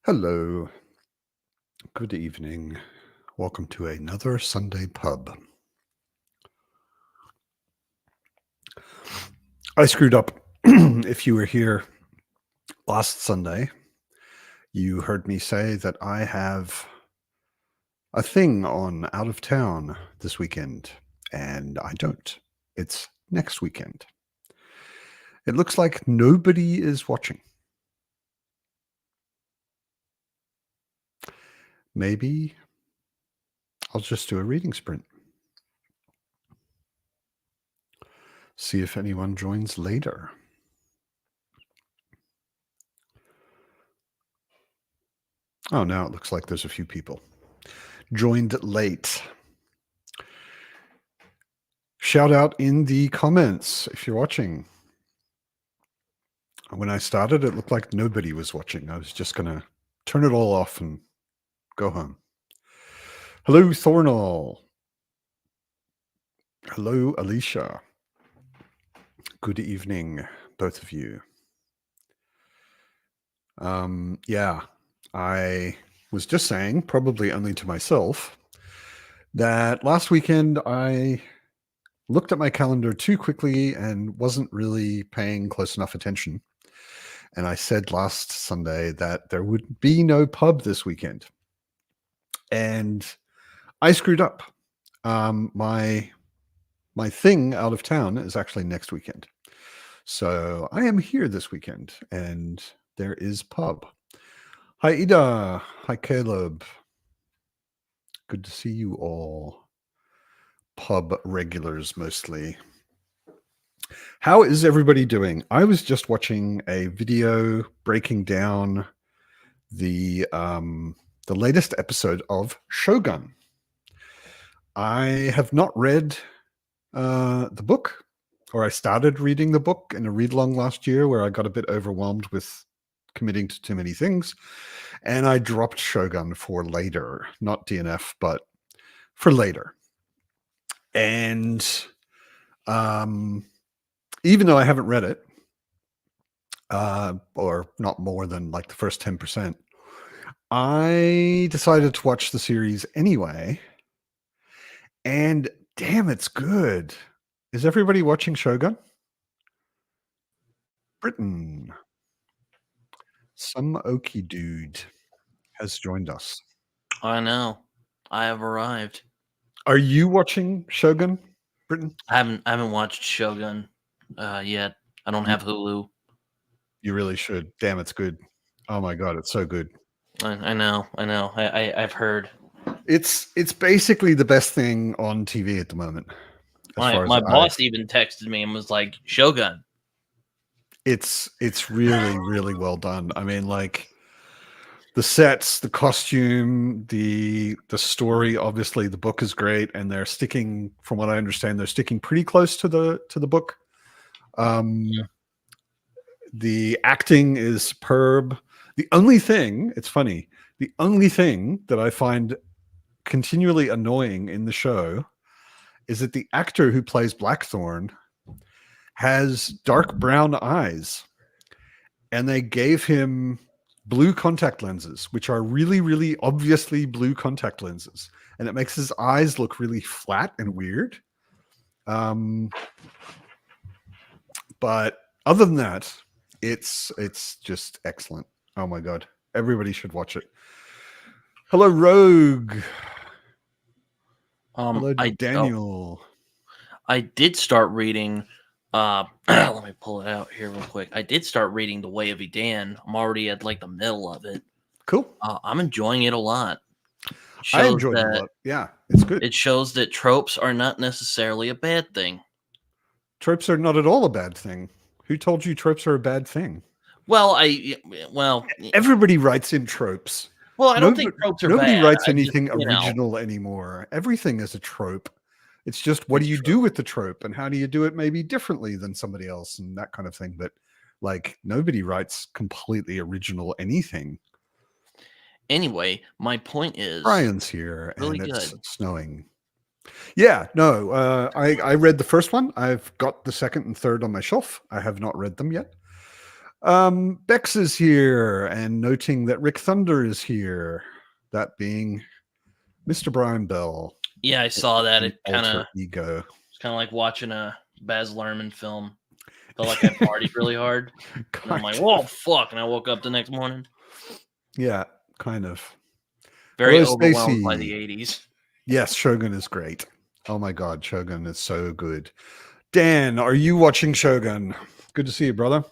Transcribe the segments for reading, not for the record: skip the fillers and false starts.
Hello, good evening. Welcome to another Sunday pub. I screwed up. If you were here last Sunday, you heard me say that I have a thing on out of town this weekend, and I don't. It's next weekend. It looks like nobody is watching. Maybe I'll just do a reading sprint. See if anyone joins later. Oh, now it looks like there's a few people joined late. Shout out in the comments if you're watching. When I started, it looked like nobody was watching. I was just going to turn it all off and go home. Hello, Thornall. Hello, Alicia. Good evening, both of you. Yeah, I was just saying, probably only to myself, that last weekend I looked at my calendar too quickly and wasn't really paying close enough attention. And I said last Sunday that there would be no pub this weekend. And I screwed up. My thing out of town is actually next weekend. So I am here this weekend and there is pub. Hi, Ida. Hi, Caleb. Good to see you all. Pub regulars mostly. How is everybody doing? I was just watching a video breaking down the latest episode of Shogun. I have not read the book, or I started reading the book in a read-along last year where I got a bit overwhelmed with committing to too many things, and I dropped Shogun for later, not DNF, but for later. And even though I haven't read it, or not more than like the first 10%, I decided to watch the series anyway. And damn, it's good. Is everybody watching Shogun? Britain. Some Okie dude has joined us. I know. I have arrived. Are you watching Shogun, Britain? I haven't watched Shogun yet. I don't have Hulu. You really should. Damn, it's good. Oh my god, it's so good. I know. I've heard. It's basically the best thing on TV at the moment. My boss even texted me and was like, "Shogun." It's really, really well done. I mean, like the sets, the costume, the story. Obviously, the book is great, and they're sticking, from what I understand, they're sticking pretty close to the book. The acting is superb. The only thing, it's funny, the only thing that I find continually annoying in the show is that the actor who plays Blackthorn has dark brown eyes, and they gave him blue contact lenses, which are really, really obviously blue contact lenses, and it makes his eyes look really flat and weird. But other than that, it's just excellent. Oh my god, everybody should watch it. Hello, Rogue. Hello, Daniel. I did start reading. Let me pull it out here real quick. I did start reading The Way of Edan. I'm already at like the middle of it. Cool. I'm enjoying it a lot. I enjoyed it a lot. Yeah, it's good. It shows that tropes are not necessarily a bad thing. Tropes are not at all a bad thing. Who told you tropes are a bad thing? Well, everybody writes in tropes. Well, I don't think tropes are nobody bad. writes anything original anymore. Everything is a trope. It's just what do you do with the trope, and how do you do it maybe differently than somebody else, and that kind of thing. But like nobody writes completely original anything. Anyway, my point is, Brian's here, really and it's good. snowing. Yeah, no, I read the first one. I've got the second and third on my shelf. I have not read them yet. Bex is here, and noting that Rick Thunder is here. That being Mr. Brian Bell. Yeah, I saw that. An It alter ego. it's kind of like watching a Baz Luhrmann film. Felt like I partied really hard. And I'm like, whoa, fuck. And I woke up the next morning. Yeah, kind of. Very Hello, overwhelmed by the Stacey. 80s. Yes, Shogun is great. Oh my God, Shogun is so good. Dan, are you watching Shogun? Good to see you, brother.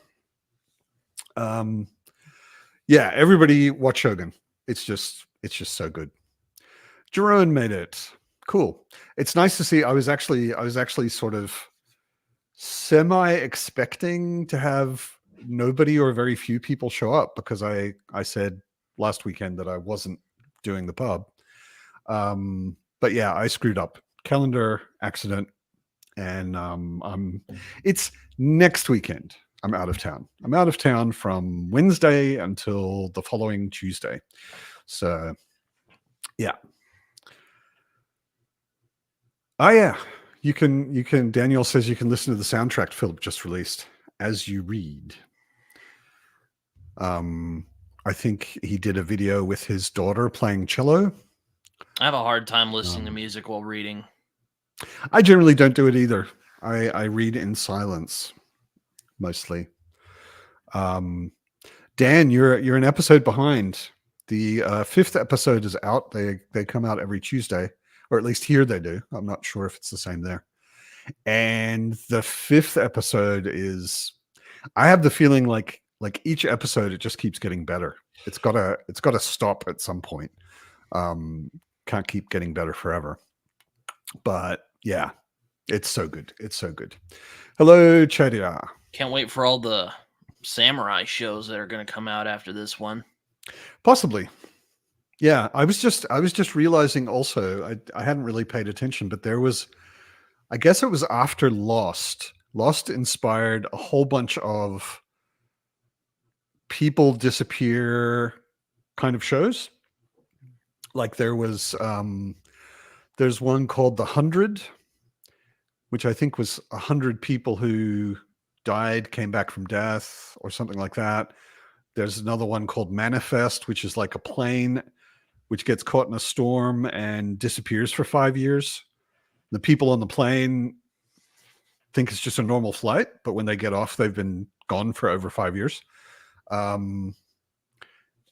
Yeah, everybody watch Shogun. It's just so good. Jerome made it. Cool. It's nice to see. I was actually sort of semi expecting to have nobody or very few people show up because I said last weekend that I wasn't doing the pub. But yeah, I screwed up. Calendar accident, and it's next weekend. I'm out of town. I'm out of town from Wednesday until the following Tuesday. So yeah. Oh yeah. You can Daniel says you can listen to the soundtrack Philip just released as you read. I think he did a video with his daughter playing cello. I have a hard time listening to music while reading. I generally don't do it either. I read in silence mostly. Dan, you're an episode behind. The 5th episode is out. They come out every Tuesday, or at least here they do. I'm not sure if it's the same there. And the 5th episode is, I have the feeling like each episode it just keeps getting better. It's gotta stop at some point. Can't keep getting better forever. But yeah, it's so good. It's so good. Hello, Chadia. Can't wait for all the samurai shows that are going to come out after this one. Possibly. Yeah, I was just realizing also, I hadn't really paid attention, but there was, I guess it was after Lost. Lost inspired a whole bunch of people disappear kind of shows. Like there was there's one called The 100, which I think was 100 people who died, came back from death or something like that. There's another one called Manifest, which is like a plane which gets caught in a storm and disappears for 5 years. The people on the plane think it's just a normal flight, but when they get off, they've been gone for over 5 years.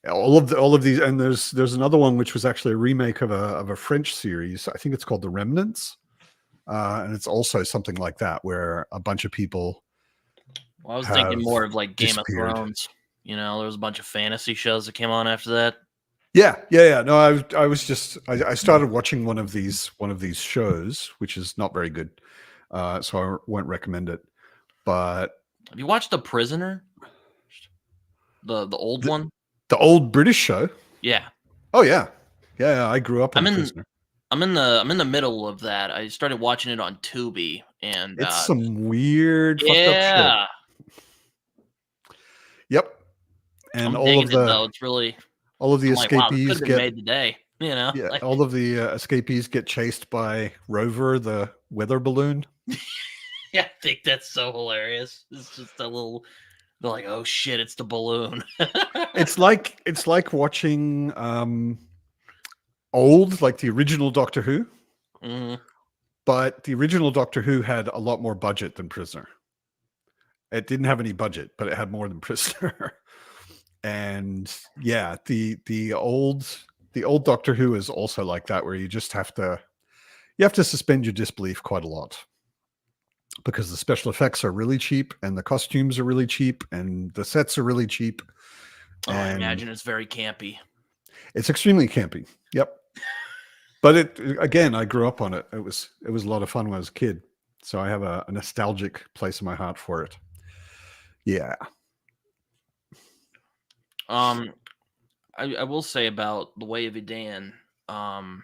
All of these, and there's another one which was actually a remake of a French series. I think it's called The Remnants, and it's also something like that where a bunch of people. Well, I was thinking more of like Game of Thrones. You know, there was a bunch of fantasy shows that came on after that. Yeah. No, I started watching one of these shows, which is not very good, so I won't recommend it. But have you watched The Prisoner? The old one, the old British show. Yeah. Oh yeah. I grew up on The Prisoner. I'm in the middle of that. I started watching it on Tubi, and it's some weird fucked up shit. Yep. And I'm all of the though. It's really all of the escapees get made today. You know, yeah. Like, all of the escapees get chased by Rover, the weather balloon. Yeah, I think that's so hilarious. It's just a little. They're like, oh shit, it's the balloon. it's like watching old, like the original Doctor Who. Mm-hmm. But the original Doctor Who had a lot more budget than Prisoner. It didn't have any budget, but it had more than Prisoner. And yeah, the old Doctor Who is also like that, where you just have to suspend your disbelief quite a lot, because the special effects are really cheap and the costumes are really cheap and the sets are really cheap. Oh, I imagine it's very campy. It's extremely campy. Yep. But again, I grew up on it. It was a lot of fun when I was a kid. So I have a nostalgic place in my heart for it. Yeah. I will say about The Way of Idan, I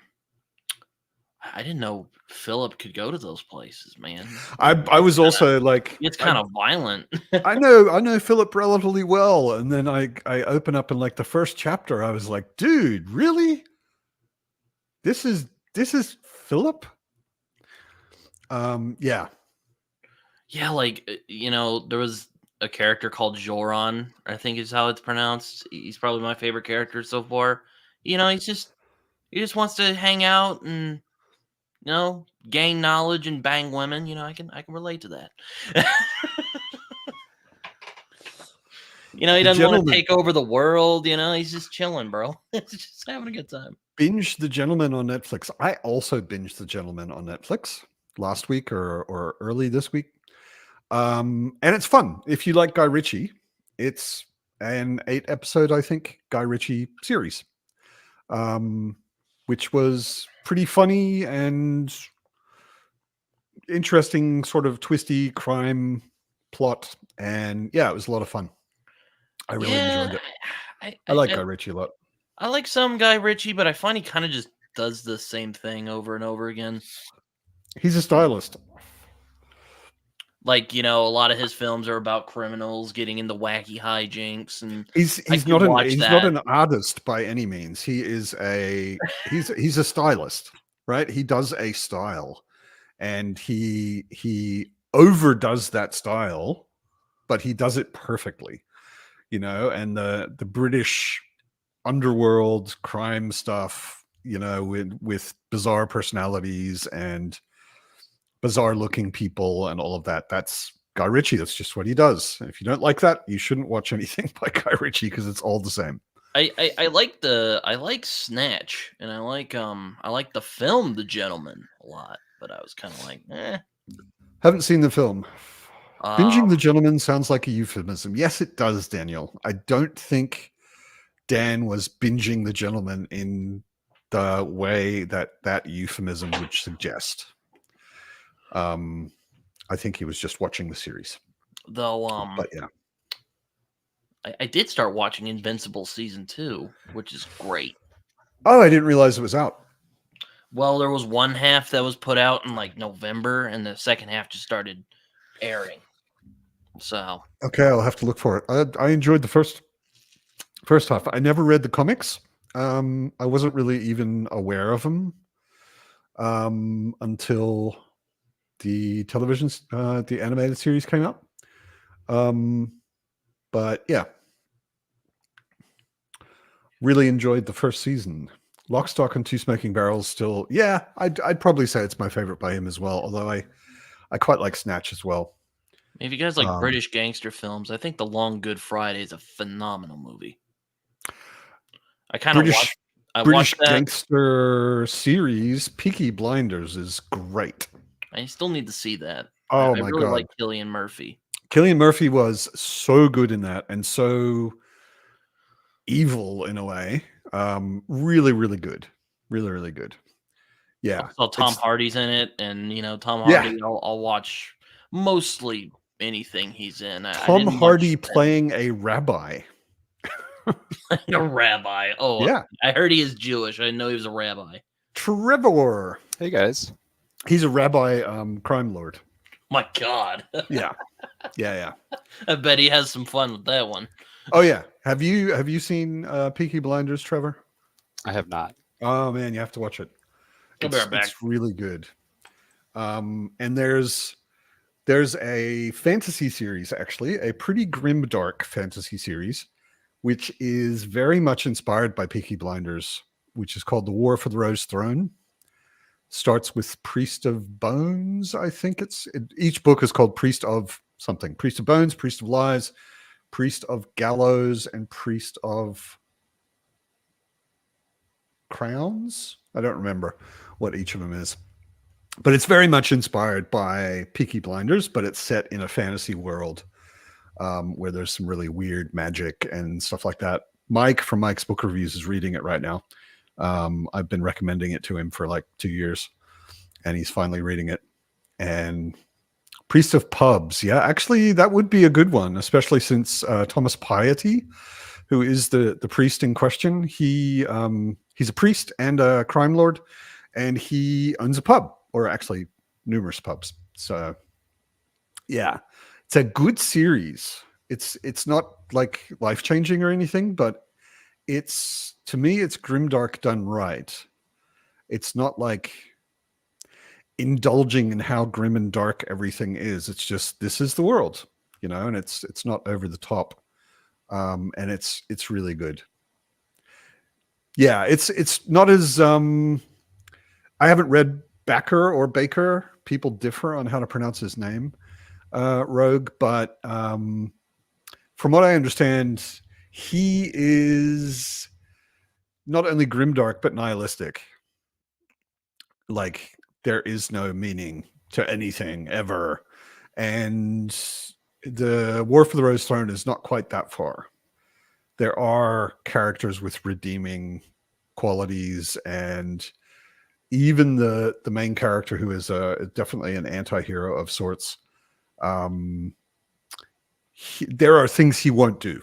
didn't know Philip could go to those places, man. I was also like, it's kind of violent. I know Philip relatively well, and then I open up in like the first chapter. I was like, dude, really? This is Philip? Yeah. Yeah, like, you know, there was a character called Joran, I think is how it's pronounced. He's probably my favorite character so far. He just wants to hang out and gain knowledge and bang women. I can relate to that. He The doesn't want to Gentleman. take over the world. He's just chilling, bro. He's just having a good time. Binge The Gentleman on Netflix. I also binged The Gentleman on Netflix last week or early this week. And it's fun. If you like Guy Ritchie, it's an 8-episode, I think, Guy Ritchie series, which was pretty funny and interesting, sort of twisty crime plot. And yeah, it was a lot of fun. I really enjoyed it. I like Guy Ritchie a lot. I like some Guy Ritchie, but I find he kind of just does the same thing over and over again. He's a stylist. Like, a lot of his films are about criminals getting into wacky hijinks, and He's not an artist by any means. He's a stylist, right? He does a style, and he overdoes that style, but he does it perfectly, and the British underworld crime stuff, with bizarre personalities and bizarre looking people and all of that. That's Guy Ritchie. That's just what he does. And if you don't like that, you shouldn't watch anything by Guy Ritchie because it's all the same. I like Snatch, and I like the film The Gentleman a lot, but I was kind of like, Haven't seen the film. Binging The Gentleman sounds like a euphemism. Yes, it does, Daniel. I don't think Dan was binging The Gentleman in the way that euphemism would suggest. I think he was just watching the series. Though, but yeah. I did start watching Invincible season 2, which is great. Oh, I didn't realize it was out. Well, there was one half that was put out in like November, and the second half just started airing. So okay, I'll have to look for it. I enjoyed the first half. I never read the comics. I wasn't really even aware of them until the television, the animated series came out. But yeah, really enjoyed the first season. Lock, Stock, and Two Smoking Barrels still, yeah, I'd probably say it's my favorite by him as well, although I quite like Snatch as well. If you guys like British gangster films, I think The Long Good Friday is a phenomenal movie. I kind of British gangster series, Peaky Blinders, is great. I still need to see that. Oh I my really God. like Cillian Murphy. Cillian Murphy was so good in that and so evil in a way. Really, really good. Really, really good. Yeah. So Tom Hardy's in it, and Tom Hardy, I'll watch mostly anything he's in. Tom Hardy playing a rabbi. A rabbi. Oh, yeah. I heard he is Jewish. I didn't know he was a rabbi. Trevor. Hey guys. He's a rabbi crime lord. My God. Yeah. I bet he has some fun with that one. Oh yeah. Have you seen Peaky Blinders, Trevor? I have not. Oh man, you have to watch it. It's really good. And there's a fantasy series, actually, a pretty grimdark fantasy series, which is very much inspired by Peaky Blinders, which is called The War for the Rose Throne. Starts with Priest of Bones, I think each book is called Priest of something. Priest of Bones, Priest of Lies, Priest of Gallows, and Priest of Crowns. I don't remember what each of them is. But it's very much inspired by Peaky Blinders, but it's set in a fantasy world where there's some really weird magic and stuff like that. Mike from Mike's Book Reviews is reading it right now. I've been recommending it to him for like 2 years, and he's finally reading it. And Priest of Pubs, yeah, actually that would be a good one, especially since Thomas Piety, who is the priest in question, he's a priest and a crime lord, and he owns a pub, or actually numerous pubs. So yeah, it's a good series. It's not like life-changing or anything, but to me it's grimdark done right. It's not like indulging in how grim and dark everything is. It's just, this is the world. and it's not over the top, and it's really good. Yeah, it's not as I haven't read Baker or Baker. People differ on how to pronounce his name, Rogue, but from what I understand, he is not only grimdark but nihilistic. Like there is no meaning to anything ever, and the War for the Rose Throne is not quite that far. There are characters with redeeming qualities, and even the main character, who is definitely an anti-hero of sorts, there are things he won't do.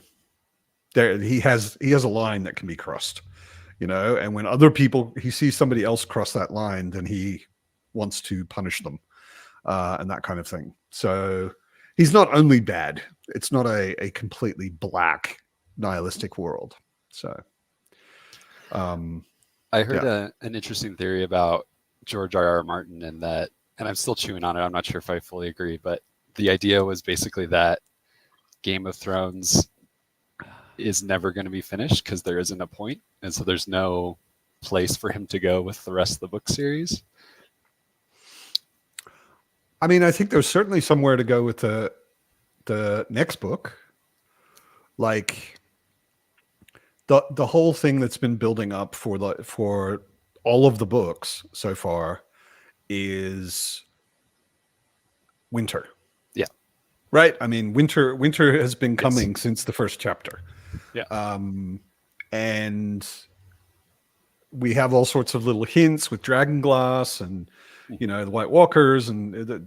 There he has a line that can be crossed, and when other people, he sees somebody else cross that line, then he wants to punish them, and that kind of thing. So he's not only bad, it's not a completely black nihilistic world. So I heard an interesting theory about George R.R. Martin, and I'm still chewing on it, I'm not sure if I fully agree, but the idea was basically that Game of Thrones is never going to be finished because there isn't a point, and so there's no place for him to go with the rest of the book series. I mean, I think there's certainly somewhere to go with the next book. Like the whole thing that's been building up for all of the books so far is winter. Yeah. Right? I mean, winter has been coming since the first chapter. Yeah. And we have all sorts of little hints with Dragonglass and the White Walkers, and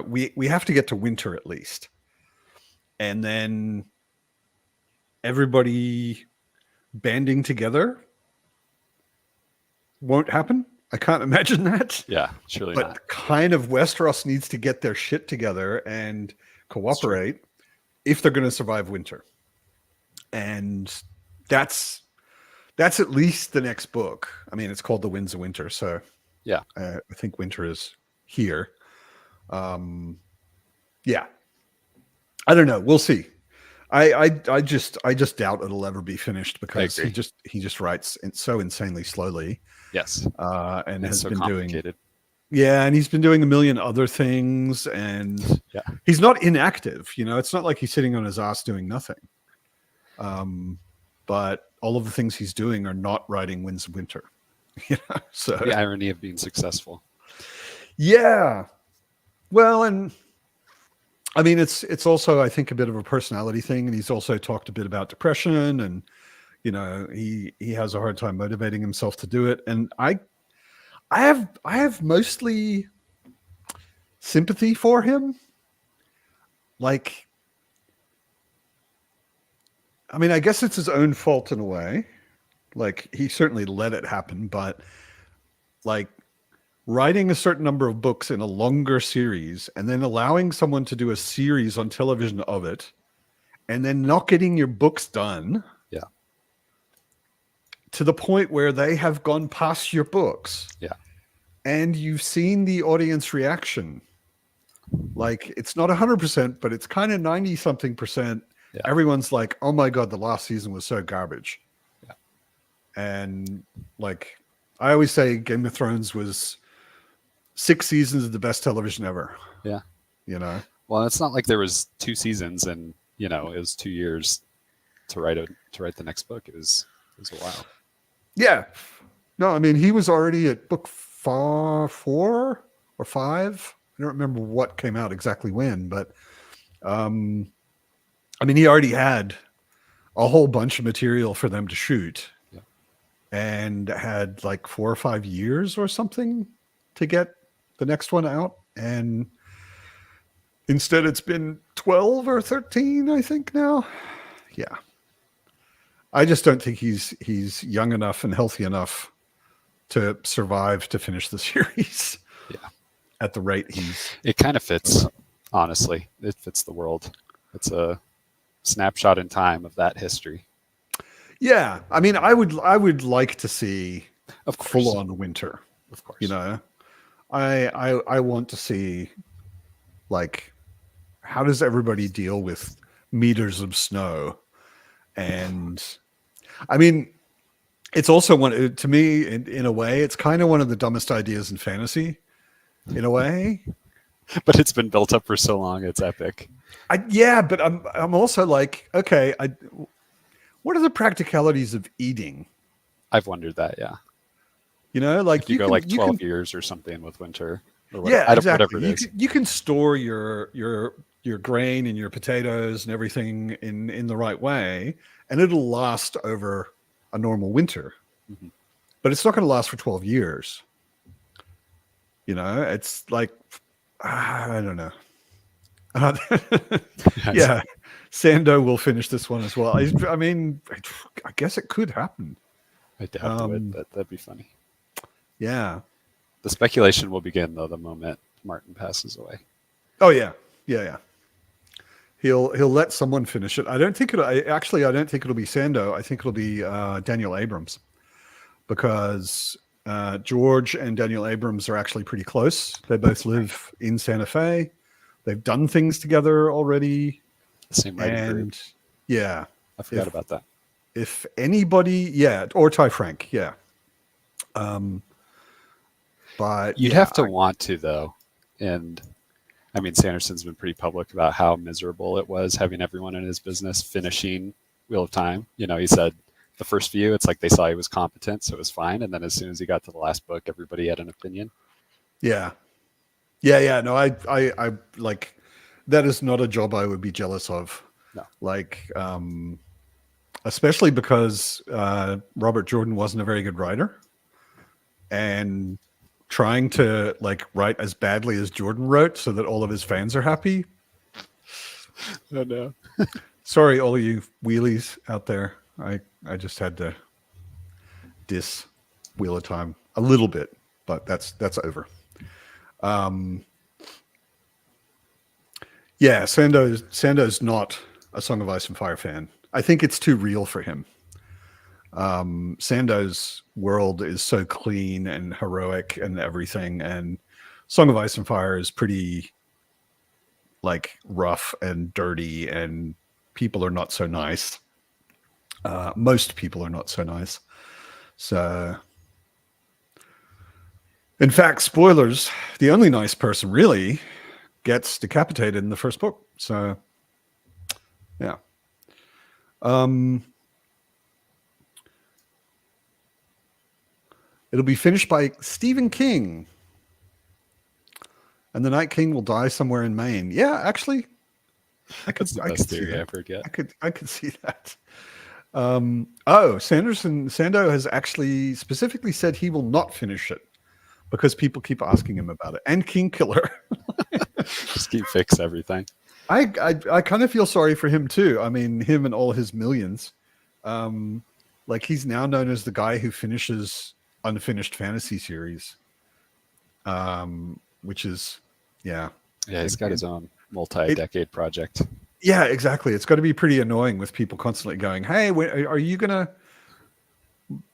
we have to get to winter at least. And then everybody banding together won't happen. I can't imagine that. Yeah, surely but not. Kind of Westeros needs to get their shit together and cooperate if they're going to survive winter. And that's at least the next book. I mean, it's called The Winds of Winter, so yeah, I think winter is here. Yeah, I don't know. We'll see. I just doubt it'll ever be finished because he just writes so insanely slowly. Yes, and has so been complicated. And he's been doing a million other things, and he's not inactive. It's not like he's sitting on his ass doing nothing. But all of the things he's doing are not writing Winds of Winter. So the irony of being successful. Yeah. Well, and I mean, it's also, I think, a bit of a personality thing, and he's also talked a bit about depression, and he has a hard time motivating himself to do it. And I have mostly sympathy for him. Like, I mean, I guess it's his own fault in a way. Like, he certainly let it happen, but like writing a certain number of books in a longer series and then allowing someone to do a series on television of it and then not getting your books done to the point where they have gone past your books and you've seen the audience reaction. Like, it's not 100%, but it's kind of 90 something percent. Everyone's like, oh my God, the last season was so garbage. And like, I always say Game of Thrones was 6 seasons of the best television ever. Yeah. Well, it's not like there was 2 seasons and, it was 2 years to write the next book. It was a while. Yeah. No, I mean, he was already at book 4 or 5. I don't remember what came out exactly when, but I mean, he already had a whole bunch of material for them to shoot and had like 4 or 5 years or something to get the next one out. And instead it's been 12 or 13, I think now. Yeah. I just don't think he's young enough and healthy enough to survive to finish the series. Yeah. At the rate it kind of fits, honestly. It fits the world. It's a snapshot in time of that history. Yeah. I mean, I would like to see full on winter. Of course. I want to see like how does everybody deal with meters of snow? And I mean, it's also one, to me, in a way, it's kind of one of the dumbest ideas in fantasy, in a way. But it's been built up for so long, it's epic. Yeah, but I'm also like, okay, what are the practicalities of eating? I've wondered that, yeah. You know, like If you go like 12 years or something with winter, or yeah, exactly. whatever it is. You can store your grain and your potatoes and everything in the right way, and it'll last over a normal winter. Mhm. But it's not going to last for 12 years. You know, it's like, I don't know. Yeah, Sando will finish this one as well. I mean, I guess it could happen. I doubt it, but that'd be funny. Yeah. The speculation will begin, though, the moment Martin passes away. Oh, yeah. Yeah. He'll let someone finish it. I don't think I don't think it'll be Sando. I think it'll be Daniel Abrams, because George and Daniel Abrams are actually pretty close. They both live in Santa Fe. They've done things together already. The same writing group. Yeah. I forgot about that. If anybody, yeah, or Ty Frank, yeah. But you'd have to want to, though. And I mean, Sanderson's been pretty public about how miserable it was having everyone in his business finishing Wheel of Time. You know, he said the first few, it's like they saw he was competent, so it was fine. And then as soon as he got to the last book, everybody had an opinion. Yeah. No, I like, that is not a job I would be jealous of. No. Like, especially because Robert Jordan wasn't a very good writer, and trying to like write as badly as Jordan wrote so that all of his fans are happy. Oh no. Sorry, all of you wheelies out there. I just had to diss Wheel of Time a little bit, but that's over. Yeah, Sando's not a Song of Ice and Fire fan. I think it's too real for him. Sando's world is so clean and heroic and everything, and Song of Ice and Fire is pretty like rough and dirty, and people are not so nice. Most people are not so nice. So, in fact, spoilers, the only nice person really gets decapitated in the first book. So, yeah. It'll be finished by Stephen King. And the Night King will die somewhere in Maine. Yeah, actually, I could see that. I could see that. Sando has actually specifically said he will not finish it because people keep asking him about it. And Kingkiller. Just keep fix everything. I kind of feel sorry for him too. I mean, him and all his millions. Like, he's now known as the guy who finishes unfinished fantasy series. Which is, yeah. Yeah, he's got his own multi-decade project. Yeah, exactly. It's got to be pretty annoying with people constantly going, hey, are you going to...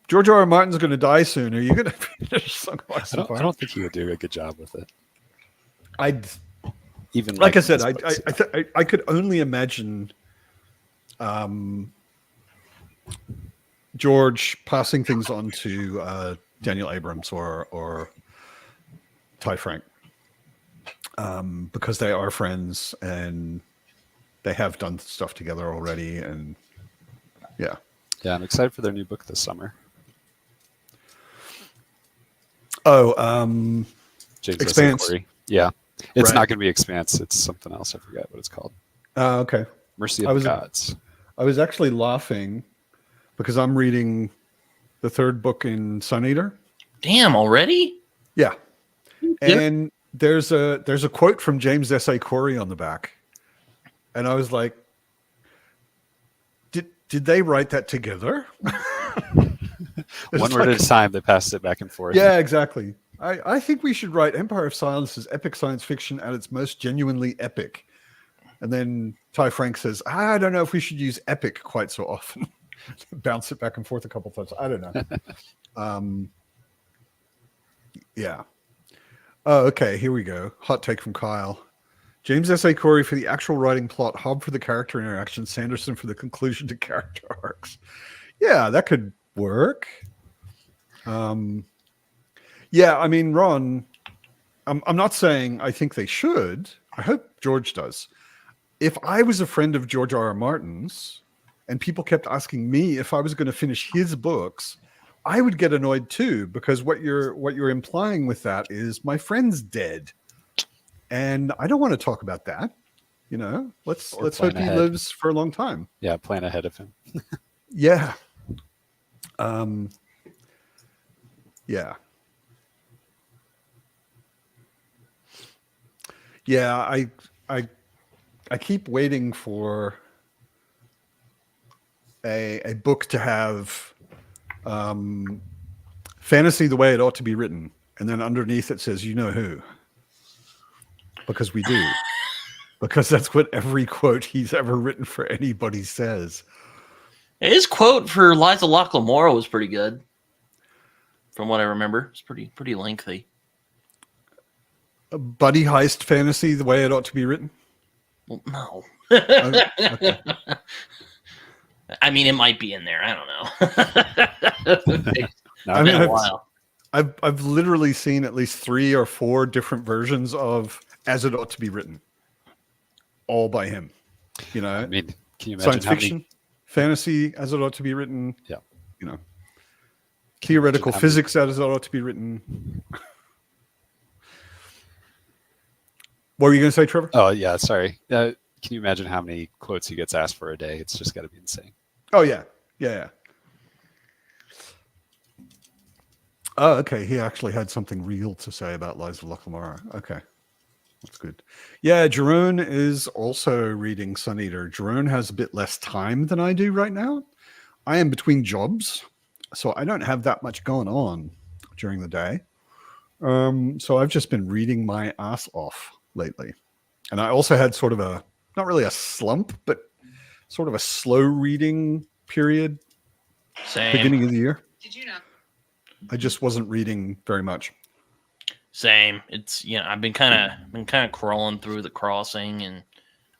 George R. R. Martin's going to die soon. Are you going to finish Song of Ice and Fire? I don't think he would do a good job with it. Even like I said, I could only imagine George passing things on to Daniel Abrams or Ty Frank, because they are friends and they have done stuff together already. And yeah, I'm excited for their new book this summer. James Expanse. Yeah, it's not going to be Expanse. It's something else. I forgot what it's called. Okay. Mercy of the Gods. I was actually laughing because I'm reading the third book in Sun Eater. Damn, already? Yeah. And there's a quote from James S.A. Corey on the back. And I was like, did they write that together? One word at a time, they passed it back and forth. Yeah, exactly. I think we should write Empire of Silence as epic science fiction at its most genuinely epic. And then Ty Frank says, I don't know if we should use epic quite so often. Bounce it back and forth a couple times. I don't know. Yeah. Oh, okay. Here we go. Hot take from Kyle. James S.A. Corey for the actual writing plot, Hobb for the character interaction, Sanderson for the conclusion to character arcs. Yeah, that could work. Yeah, I mean, Ron, I'm not saying I think they should. I hope George does. If I was a friend of George R.R. Martin's and people kept asking me if I was going to finish his books, I would get annoyed too, because what you're implying with that is my friend's dead. And I don't want to talk about that. You know, let's hope he lives for a long time. Yeah, plan ahead of him. Yeah. Yeah. Yeah, I keep waiting for a book to have fantasy the way it ought to be written, and then underneath it says, "You know who," because we do, because that's what every quote he's ever written for anybody says. His quote for Liza Locklemore was pretty good, from what I remember. It's pretty lengthy. A buddy heist fantasy the way it ought to be written. Well, no. Okay. I mean, it might be in there. I don't know. I mean, I've literally seen at least 3 or 4 different versions of As It Ought to Be Written, all by him. You know, I mean, can you imagine science fiction, fantasy As It Ought to Be Written. Yeah, you know, theoretical physics As It Ought to Be Written. What were you going to say, Trevor? Oh yeah, sorry. Can you imagine how many quotes he gets asked for a day? It's just got to be insane. Oh yeah. Oh, okay. He actually had something real to say about Liza Locklemore. Okay, that's good. Yeah, Jerome is also reading Sun Eater. Jerome has a bit less time than I do right now. I am between jobs, so I don't have that much going on during the day. So I've just been reading my ass off lately. And I also had sort of not really a slump, but sort of a slow reading period. Same. Beginning of the year. Did you know? I just wasn't reading very much. Same. It's, I've been kind of crawling through The Crossing, and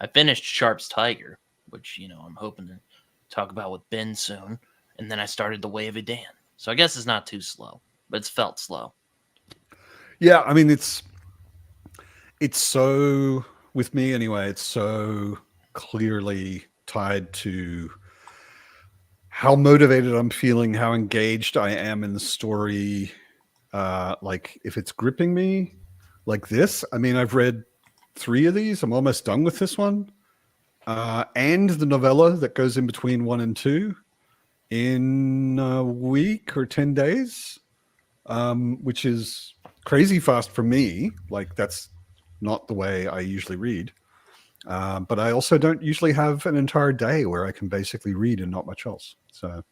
I finished Sharp's Tiger, which, I'm hoping to talk about with Ben soon. And then I started The Way of Adan. So I guess it's not too slow, but it's felt slow. Yeah, I mean, it's so, with me anyway, it's so clearly tied to how motivated I'm feeling, how engaged I am in the story. Like if it's gripping me like this, I mean, I've read 3 of these. I'm almost done with this one. And the novella that goes in between 1 and 2 in a week or 10 days, which is crazy fast for me. Like that's not the way I usually read. But I also don't usually have an entire day where I can basically read and not much else. So,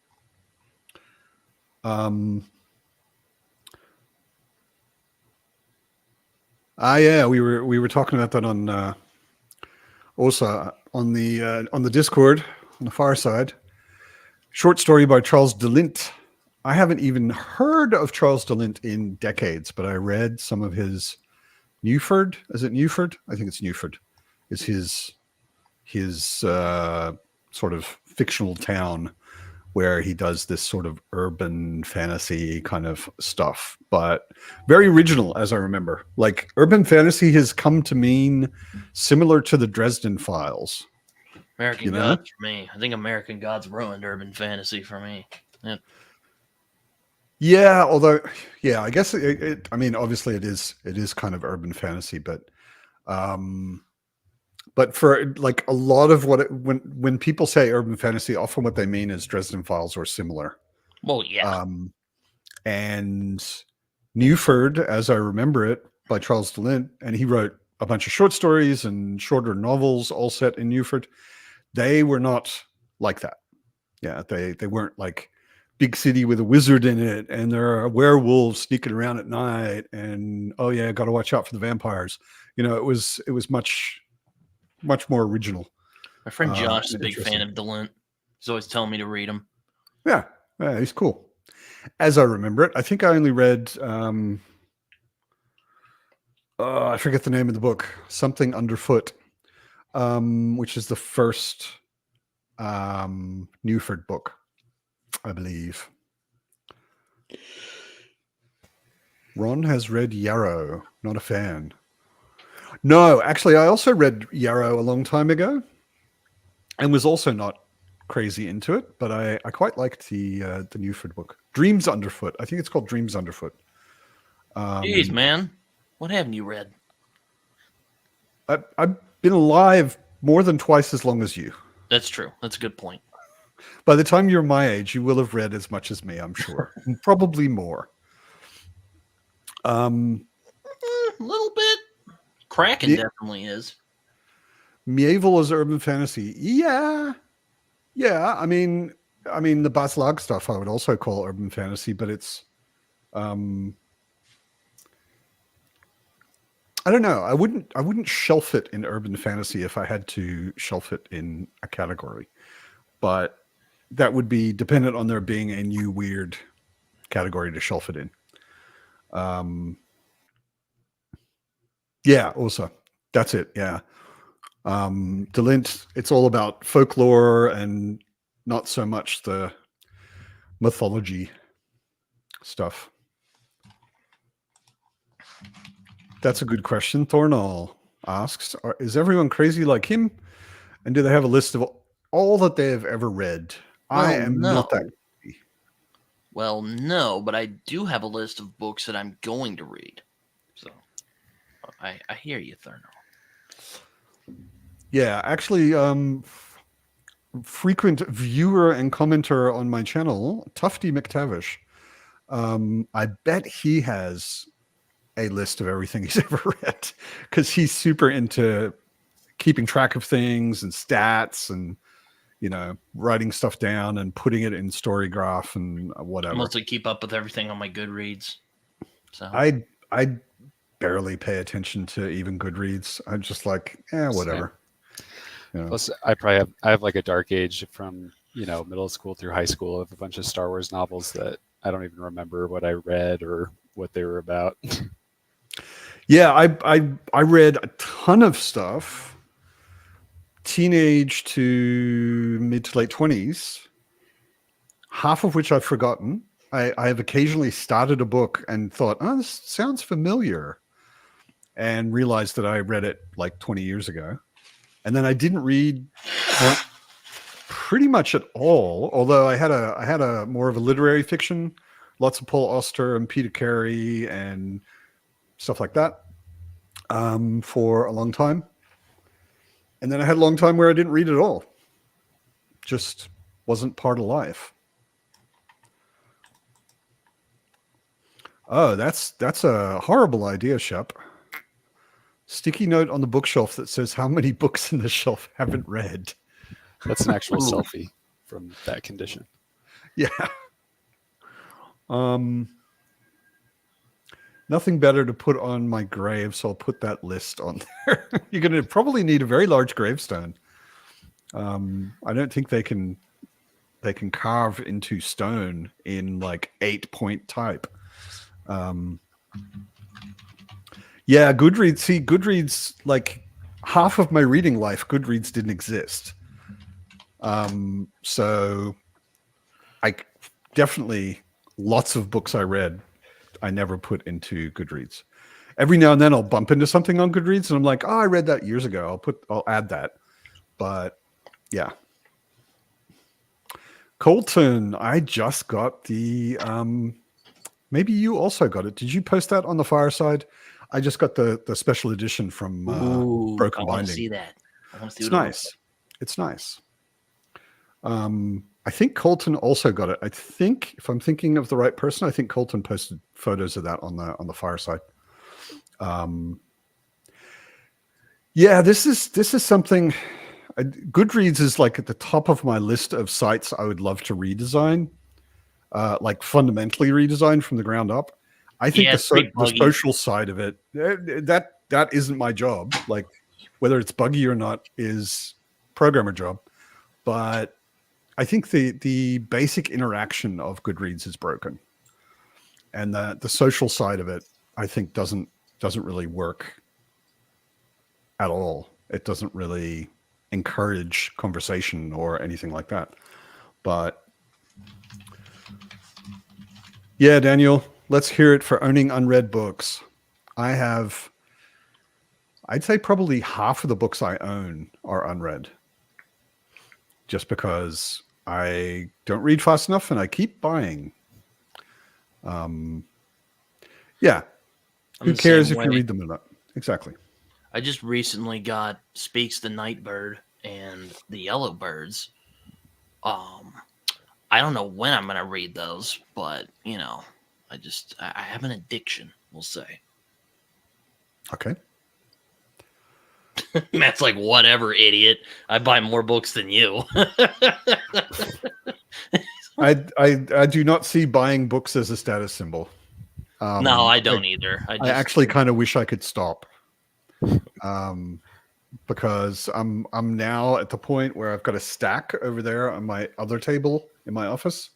yeah, we were talking about that on also on the Discord on the far side. Short story by Charles DeLint. I haven't even heard of Charles DeLint in decades, but I read some of his Newford. Is it Newford? I think it's Newford. Is his sort of fictional town where he does this sort of urban fantasy kind of stuff, but very original, as I remember. Like urban fantasy has come to mean similar to the Dresden Files. American Gods for me. I think American Gods ruined urban fantasy for me. Yeah, although, yeah, I guess I mean, obviously it is kind of urban fantasy, but for like a lot of when people say urban fantasy, often what they mean is Dresden Files or similar. Well, yeah. And Newford, as I remember it, by Charles DeLint, and he wrote a bunch of short stories and shorter novels, all set in Newford. They were not like that. Yeah, they weren't like big city with a wizard in it, and there are werewolves sneaking around at night, and oh yeah, got to watch out for the vampires. It was much more original. My friend Josh is a big fan of DeLint. He's always telling me to read him. Yeah, he's cool. As I remember it, I think I only read I forget the name of the book. Something Underfoot, which is the first Newford book, I believe. Ron has read Yarrow. Not a fan. No, actually, I also read Yarrow a long time ago, and was also not crazy into it. But I quite liked the Newford book, Dreams Underfoot. I think it's called Dreams Underfoot. Jeez, man, what haven't you read? I've been alive more than twice as long as you. That's true. That's a good point. By the time you're my age, you will have read as much as me, I'm sure. Probably more. A little bit. Kraken definitely is. Medieval is urban fantasy. Yeah. I mean the Baslag stuff I would also call urban fantasy, but it's I don't know. I wouldn't shelf it in urban fantasy if I had to shelf it in a category. But that would be dependent on there being a new weird category to shelf it in. Yeah, also. That's it. Yeah. Delint, it's all about folklore and not so much the mythology stuff. That's a good question. Thornall asks, is everyone crazy like him? And do they have a list of all that they have ever read? Well, I am not that. Well, no, but I do have a list of books that I'm going to read. So I hear you, Thornall. Yeah, actually, frequent viewer and commenter on my channel, Tufty McTavish, I bet he has a list of everything he's ever read, because he's super into keeping track of things and stats and, you know, writing stuff down and putting it in Storygraph and whatever. I mostly keep up with everything on my Goodreads. So I barely pay attention to even Goodreads. I'm just like, whatever. You know. Plus, I have like a dark age from, you know, middle school through high school of a bunch of Star Wars novels that I don't even remember what I read or what they were about. Yeah, I read a ton of stuff, teenage to mid to late 20s, half of which I've forgotten. I have occasionally started a book and thought, oh, this sounds familiar, and realized that I read it like 20 years ago. And then I didn't read pretty much at all, although I had a more of a literary fiction, lots of Paul Auster and Peter Carey and stuff like that, for a long time. And then I had a long time where I didn't read at all. Just wasn't part of life. Oh, that's a horrible idea, Shep. Sticky note on the bookshelf that says how many books in the shelf haven't read. That's an actual selfie from that condition. Yeah. Nothing better to put on my grave, so I'll put that list on there. You're going to probably need a very large gravestone. I don't think they can carve into stone in like 8-point type. Yeah, Goodreads. See, Goodreads, like half of my reading life, Goodreads didn't exist. So I definitely, lots of books I read, I never put into Goodreads. Every now and then I'll bump into something on Goodreads and I'm like, oh, I read that years ago. I'll add that. But yeah. Colton, I just got the, maybe you also got it. Did you post that on the Fireside? I just got the special edition from Broken Binding. I want to see that. It's nice. It's nice. I think Colton also got it. I think, if I'm thinking of the right person, I think Colton posted photos of that on the Fireside. Yeah, this is something. Goodreads is like at the top of my list of sites I would love to redesign, like fundamentally redesign from the ground up. I think the social side of it, that isn't my job. Like whether it's buggy or not is programmer job. But I think the basic interaction of Goodreads is broken. And the social side of it, I think, doesn't doesn't really work at all. It doesn't really encourage conversation or anything like that. But yeah, Daniel, let's hear it for owning unread books. I'd say probably half of the books I own are unread, just because I don't read fast enough and I keep buying. Yeah. I'm Who the cares same if you way. read them or not? Exactly. I just recently got Speaks the Nightbird and the Yellowbirds. I don't know when I'm gonna read those, but I have an addiction, we'll say. Okay. Matt's like, whatever, idiot. I buy more books than you. I do not see buying books as a status symbol. No, I don't either. I actually kind of wish I could stop. Because I'm now at the point where I've got a stack over there on my other table in my office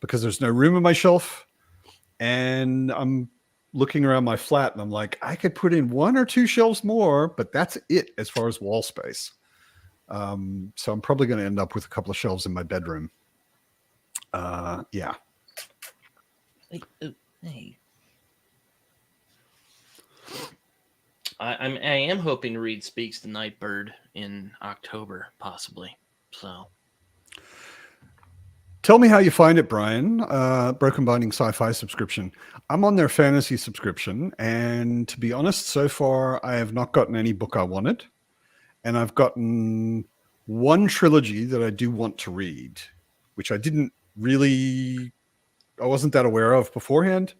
because there's no room in my shelf, and I'm looking around my flat and I'm like, I could put in 1 or 2 shelves more, but that's it as far as wall space. So I'm probably going to end up with a couple of shelves in my bedroom. Yeah. Hey. I am hoping to read Speaks the Nightbird in October, possibly. So Tell me how you find it, Brian. Broken Binding Sci-Fi subscription. I'm on their fantasy subscription, and to be honest, so far I have not gotten any book I wanted, and I've gotten 1 trilogy that I do want to read, which I wasn't that aware of beforehand.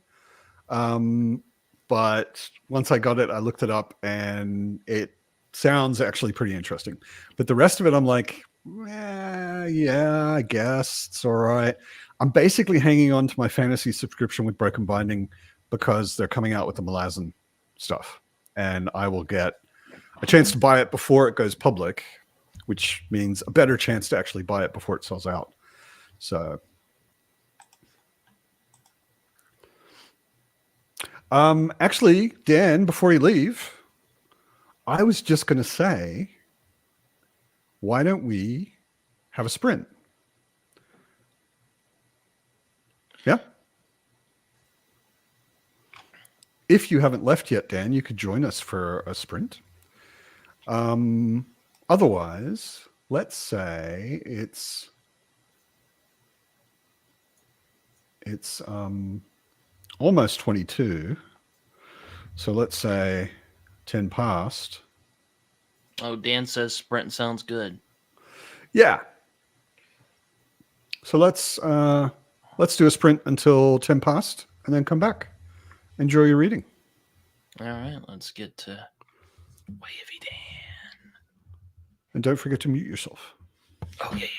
But once I got it, I looked it up, and it sounds actually pretty interesting. But the rest of it, I'm like, yeah, I guess it's all right. I'm basically hanging on to my fantasy subscription with Broken Binding because they're coming out with the Malazan stuff, and I will get a chance to buy it before it goes public, which means a better chance to actually buy it before it sells out. So actually, Dan, before you leave, I was just going to say, why don't we have a sprint? Yeah. If you haven't left yet, Dan, you could join us for a sprint. Otherwise, let's say it's almost 22. So let's say 10 past. Oh, Dan says sprint sounds good. Yeah. So let's do a sprint until 10 past and then come back. Enjoy your reading. All right, let's get to Wavy Dan. And don't forget to mute yourself. Okay.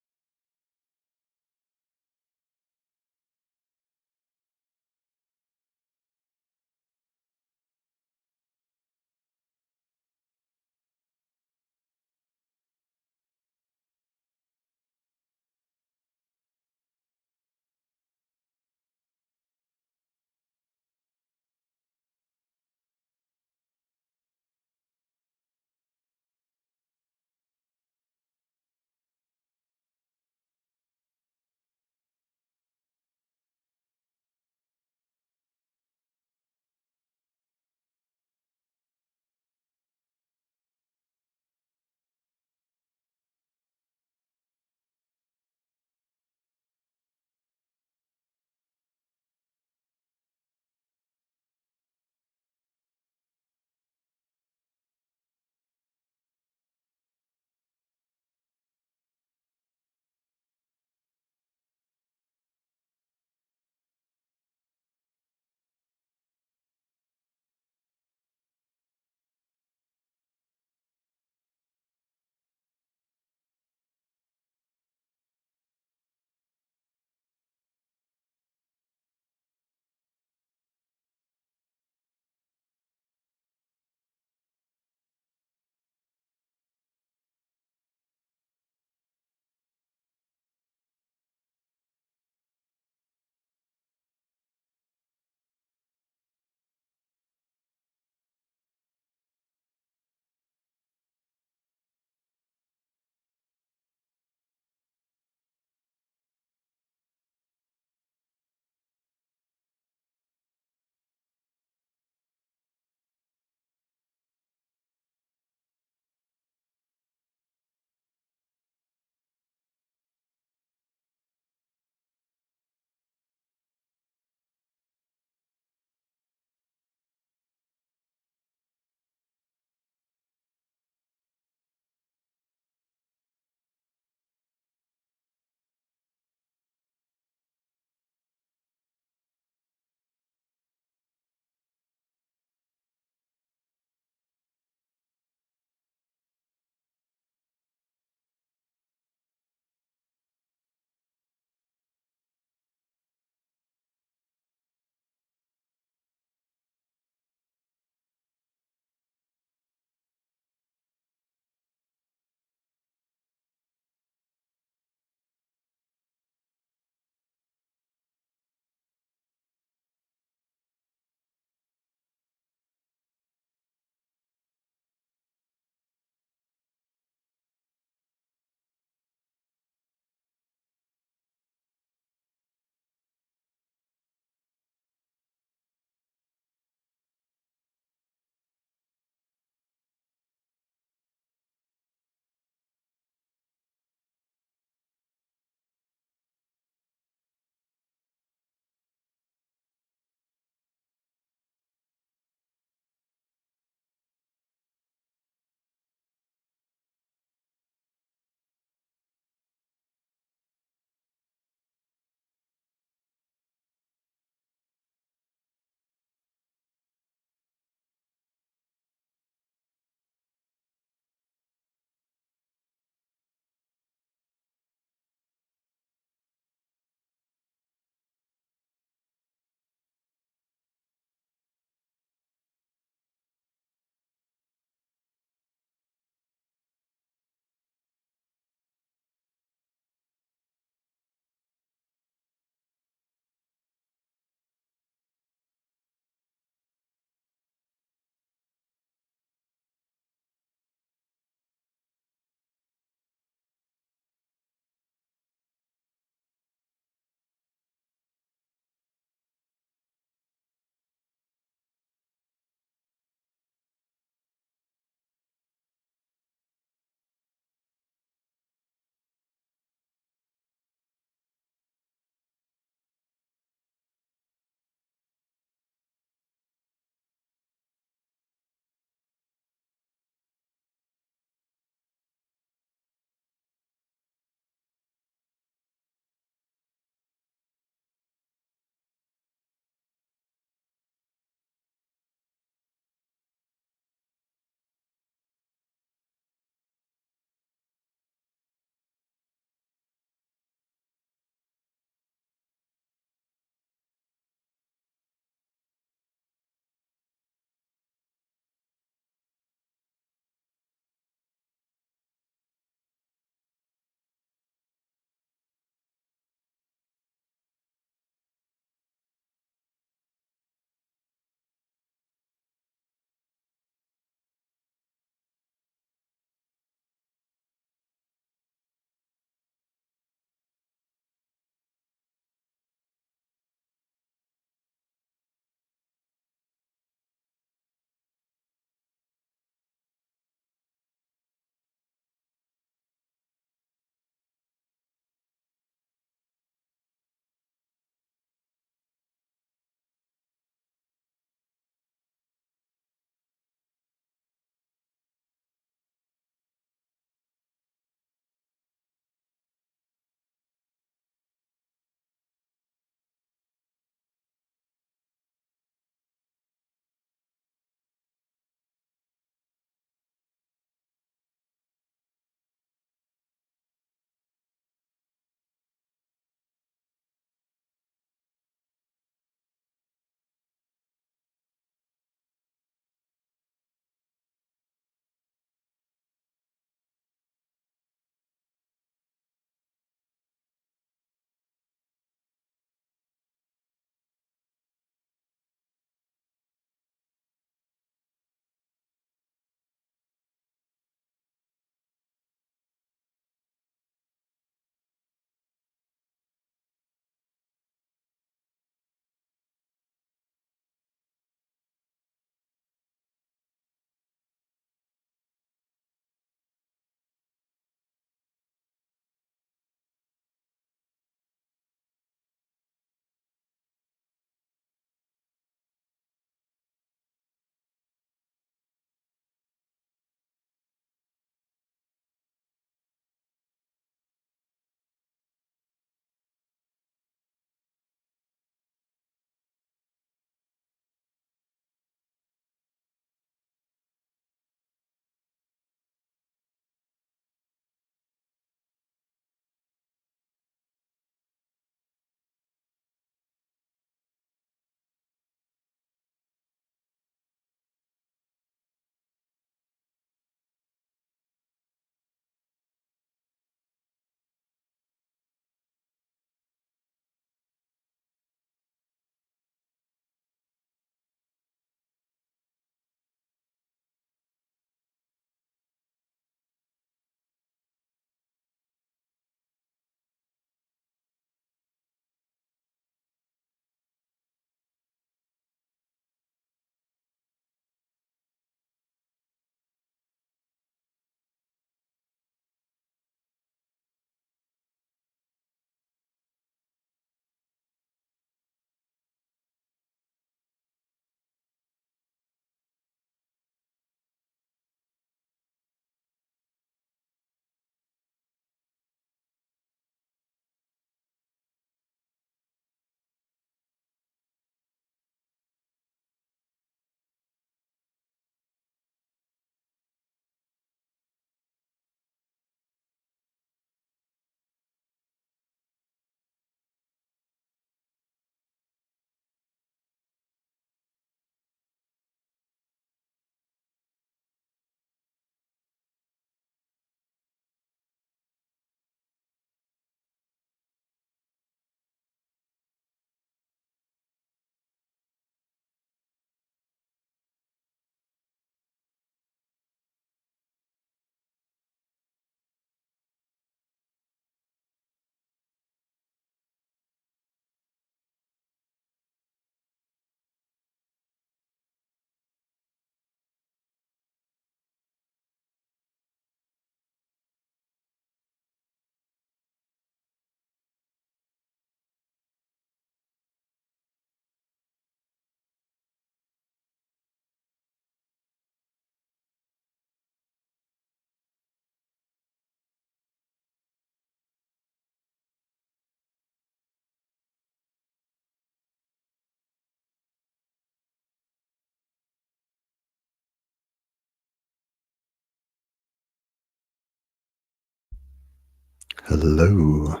Hello.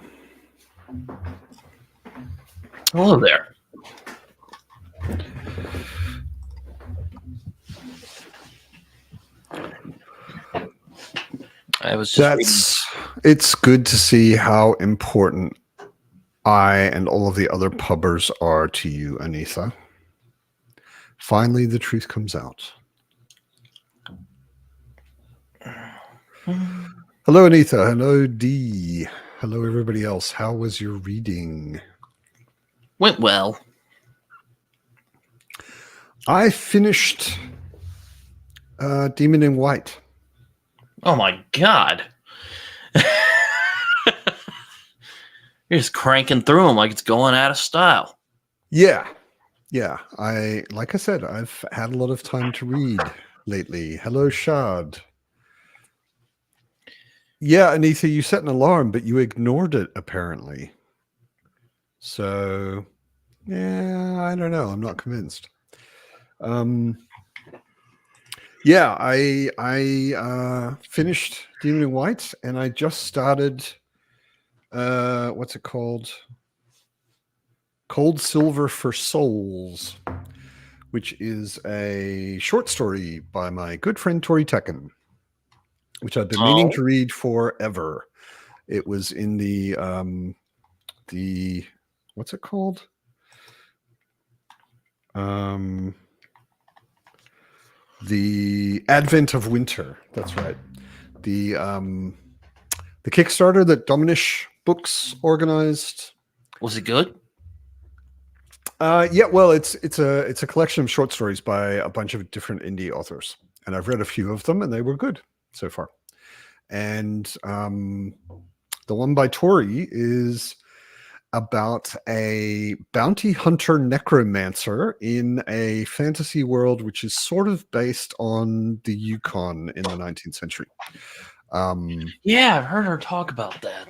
Hello there. I was just It's good to see how important I and all of the other pubbers are to you, Anitha. Finally, the truth comes out. reading. Hello, Anitha. Hello, Dee. Hello, everybody else. How was your reading? Went well. I finished Demon in White. Oh my god. You're just cranking through them like it's going out of style. Yeah. Like I said, I've had a lot of time to read lately. Hello, Shad. Yeah, Anitha, you set an alarm, but you ignored it apparently. So, yeah, I don't know. I'm not convinced. Yeah, I finished Demon in White, and I just started. What's it called? Cold Silver for Souls, which is a short story by my good friend Tori Tekken, which I've been meaning to read forever. It was in the what's it called? The Advent of Winter. That's right. The Kickstarter that Dominish Books organized. Was it good? Yeah, well, it's a collection of short stories by a bunch of different indie authors, and I've read a few of them, and they were good so far. And the one by Tori is about a bounty hunter necromancer in a fantasy world which is sort of based on the Yukon in the 19th century. Yeah, I've heard her talk about that.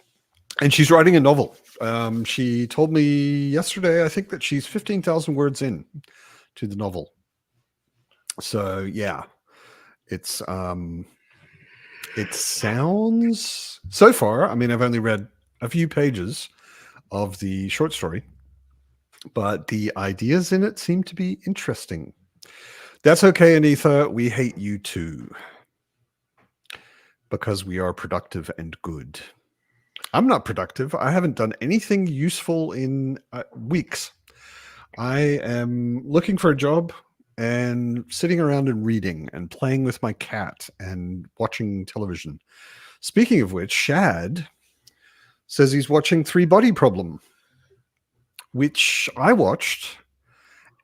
And she's writing a novel. She told me yesterday, I think, that she's 15,000 words in to the novel. So yeah, it sounds so far. I mean, I've only read a few pages of the short story, but the ideas in it seem to be interesting. That's okay, Anitha. We hate you too, because we are productive and good. I'm not productive. I haven't done anything useful in weeks. I am looking for a job and sitting around and reading and playing with my cat and watching television. Speaking of which, Shad says he's watching Three Body Problem, which I watched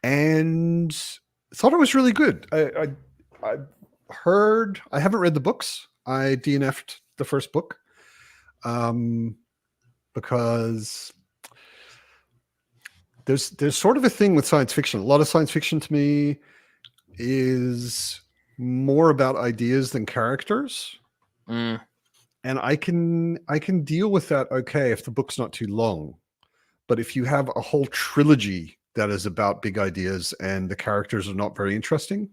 and thought it was really good. I heard, I haven't read the books. I DNF'd the first book because there's sort of a thing with science fiction. A lot of science fiction to me is more about ideas than characters. Mm. And I can deal with that okay if the book's not too long. But if you have a whole trilogy that is about big ideas and the characters are not very interesting,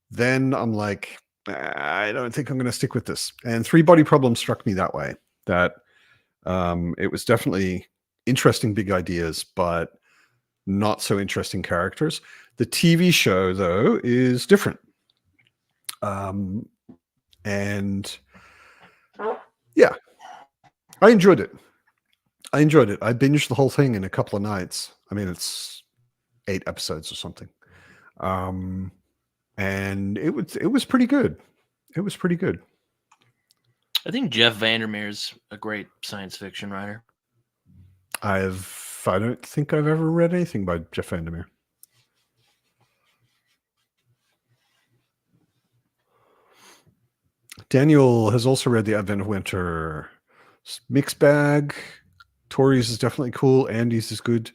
then I'm like, I don't think I'm going to stick with this. And Three Body Problem struck me that way, that it was definitely interesting big ideas, but not so interesting characters. The TV show, though, is different. And yeah, I enjoyed it. I binged the whole thing in a couple of nights. I mean, it's 8 episodes or something. And it was pretty good. It was pretty good. I think Jeff Vandermeer's a great science fiction writer. I don't think I've ever read anything by Jeff Vandermeer. Daniel has also read The Advent of Winter. Mixed bag. Tori's is definitely cool. Andy's is good.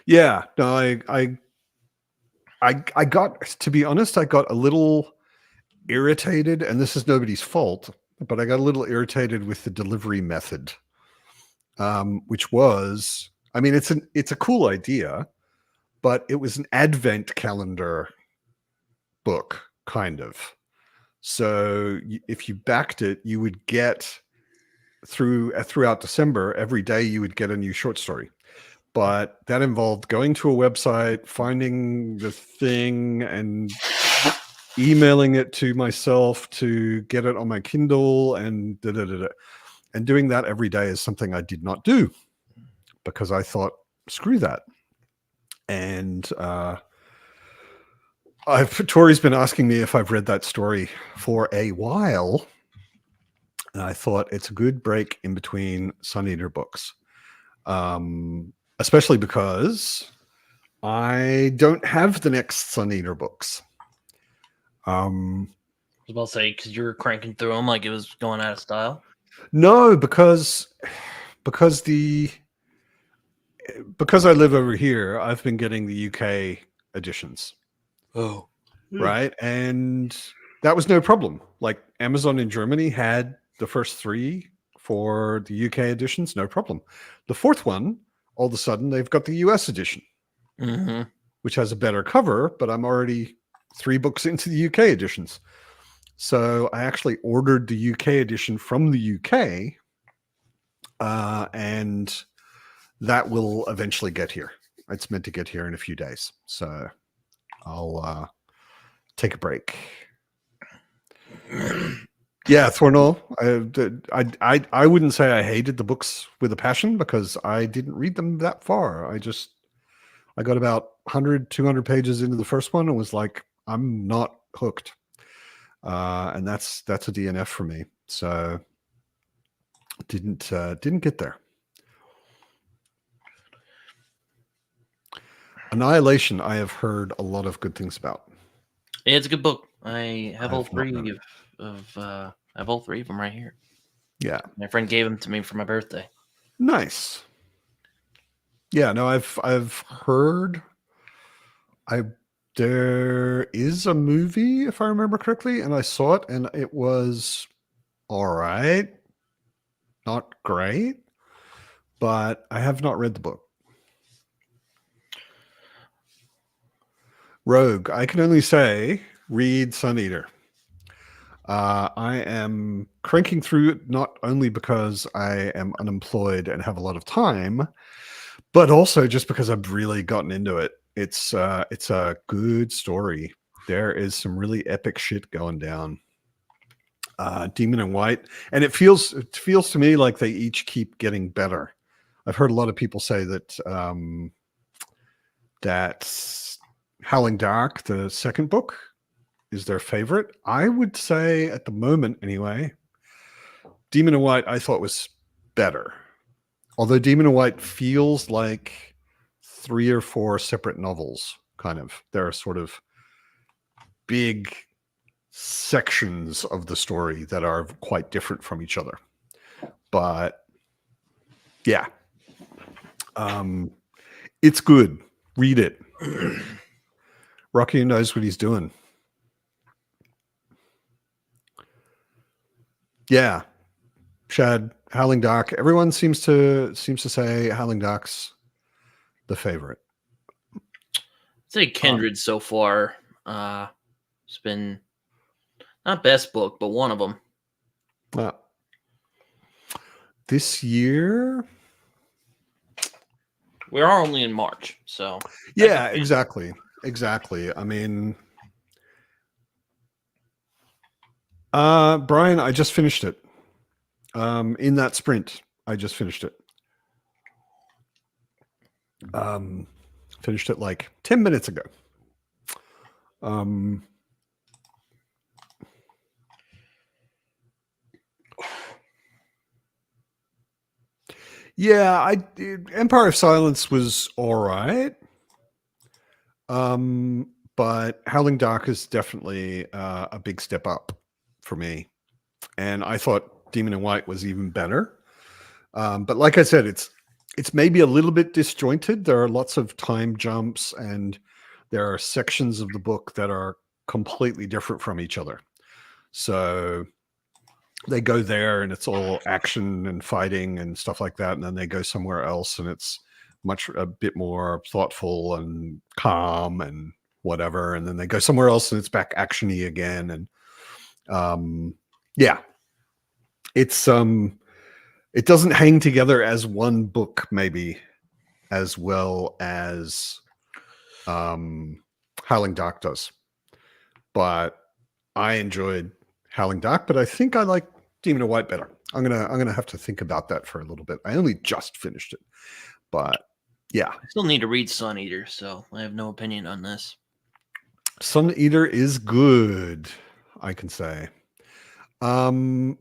Yeah, no, I got, to be honest, I got a little irritated, and this is nobody's fault, but I got a little irritated with the delivery method, which was, I mean, it's a cool idea, but it was an advent calendar book, kind of. So if you backed it, you would get throughout December, every day you would get a new short story. But that involved going to a website, finding the thing, and emailing it to myself to get it on my Kindle, and and doing that every day is something I did not do because I thought, screw that. And Tori's been asking me if I've read that story for a while. And I thought it's a good break in between Sun Eater books. Especially because I don't have the next Sun Eater books. I was about to say, because you were cranking through them like it was going out of style. No, because I live over here, I've been getting the UK editions. Oh, right? And that was no problem. Like Amazon in Germany had the first 3 for the UK editions, no problem. The 4th one, all of a sudden, they've got the US edition, which has a better cover, but I'm already 3 books into the UK editions. So I actually ordered the UK edition from the UK, and that will eventually get here. It's meant to get here in a few days. So I'll take a break. Yeah, Thornall. I wouldn't say I hated the books with a passion because I didn't read them that far. I got about 100, 200 pages into the first one and was like, I'm not hooked. And that's a DNF for me. So didn't get there. Annihilation, I have heard a lot of good things about. Yeah, it's a good book. I have all 3 I have all 3 of them right here. Yeah, my friend gave them to me for my birthday. Nice. Yeah, no, I've heard. There is a movie, if I remember correctly, and I saw it, and it was all right, not great, but I have not read the book. Rogue, I can only say read Sun Eater. I am cranking through it not only because I am unemployed and have a lot of time, but also just because I've really gotten into it. It's a good story. There is some really epic shit going down. Demon and White, and it feels to me like they each keep getting better. I've heard a lot of people say that that Howling Dark, the second book, is their favorite. I would say at the moment anyway, Demon and White I thought was better. Although Demon and White feels like 3 or 4 separate novels, kind of. There are sort of big sections of the story that are quite different from each other. But yeah. It's good. Read it. Rocky knows what he's doing. Yeah. Shad, Howling Dark. Everyone seems to say Howling Dark's the favorite. I'd say Kindred so far. It's been not best book, but one of them. This year, we are only in March, so yeah, exactly. I mean, Brian, I just finished it. In that sprint, I just finished it. Finished it like 10 minutes ago. Yeah, Empire of Silence was all right. But Howling Dark is definitely a big step up for me. And I thought Demon and White was even better. But like I said, it's maybe a little bit disjointed. There are lots of time jumps, and there are sections of the book that are completely different from each other. So they go there and it's all action and fighting and stuff like that. And then they go somewhere else and it's a bit more thoughtful and calm and whatever. And then they go somewhere else and it's back actiony again. And yeah, it's it doesn't hang together as one book, maybe as well as Howling Dark does. But I enjoyed Howling Dark, but I think I like Demon of White better. I'm gonna have to think about that for a little bit. I only just finished it, but yeah, I still need to read Sun Eater, so I have no opinion on this. Sun Eater is good, I can say. Thornall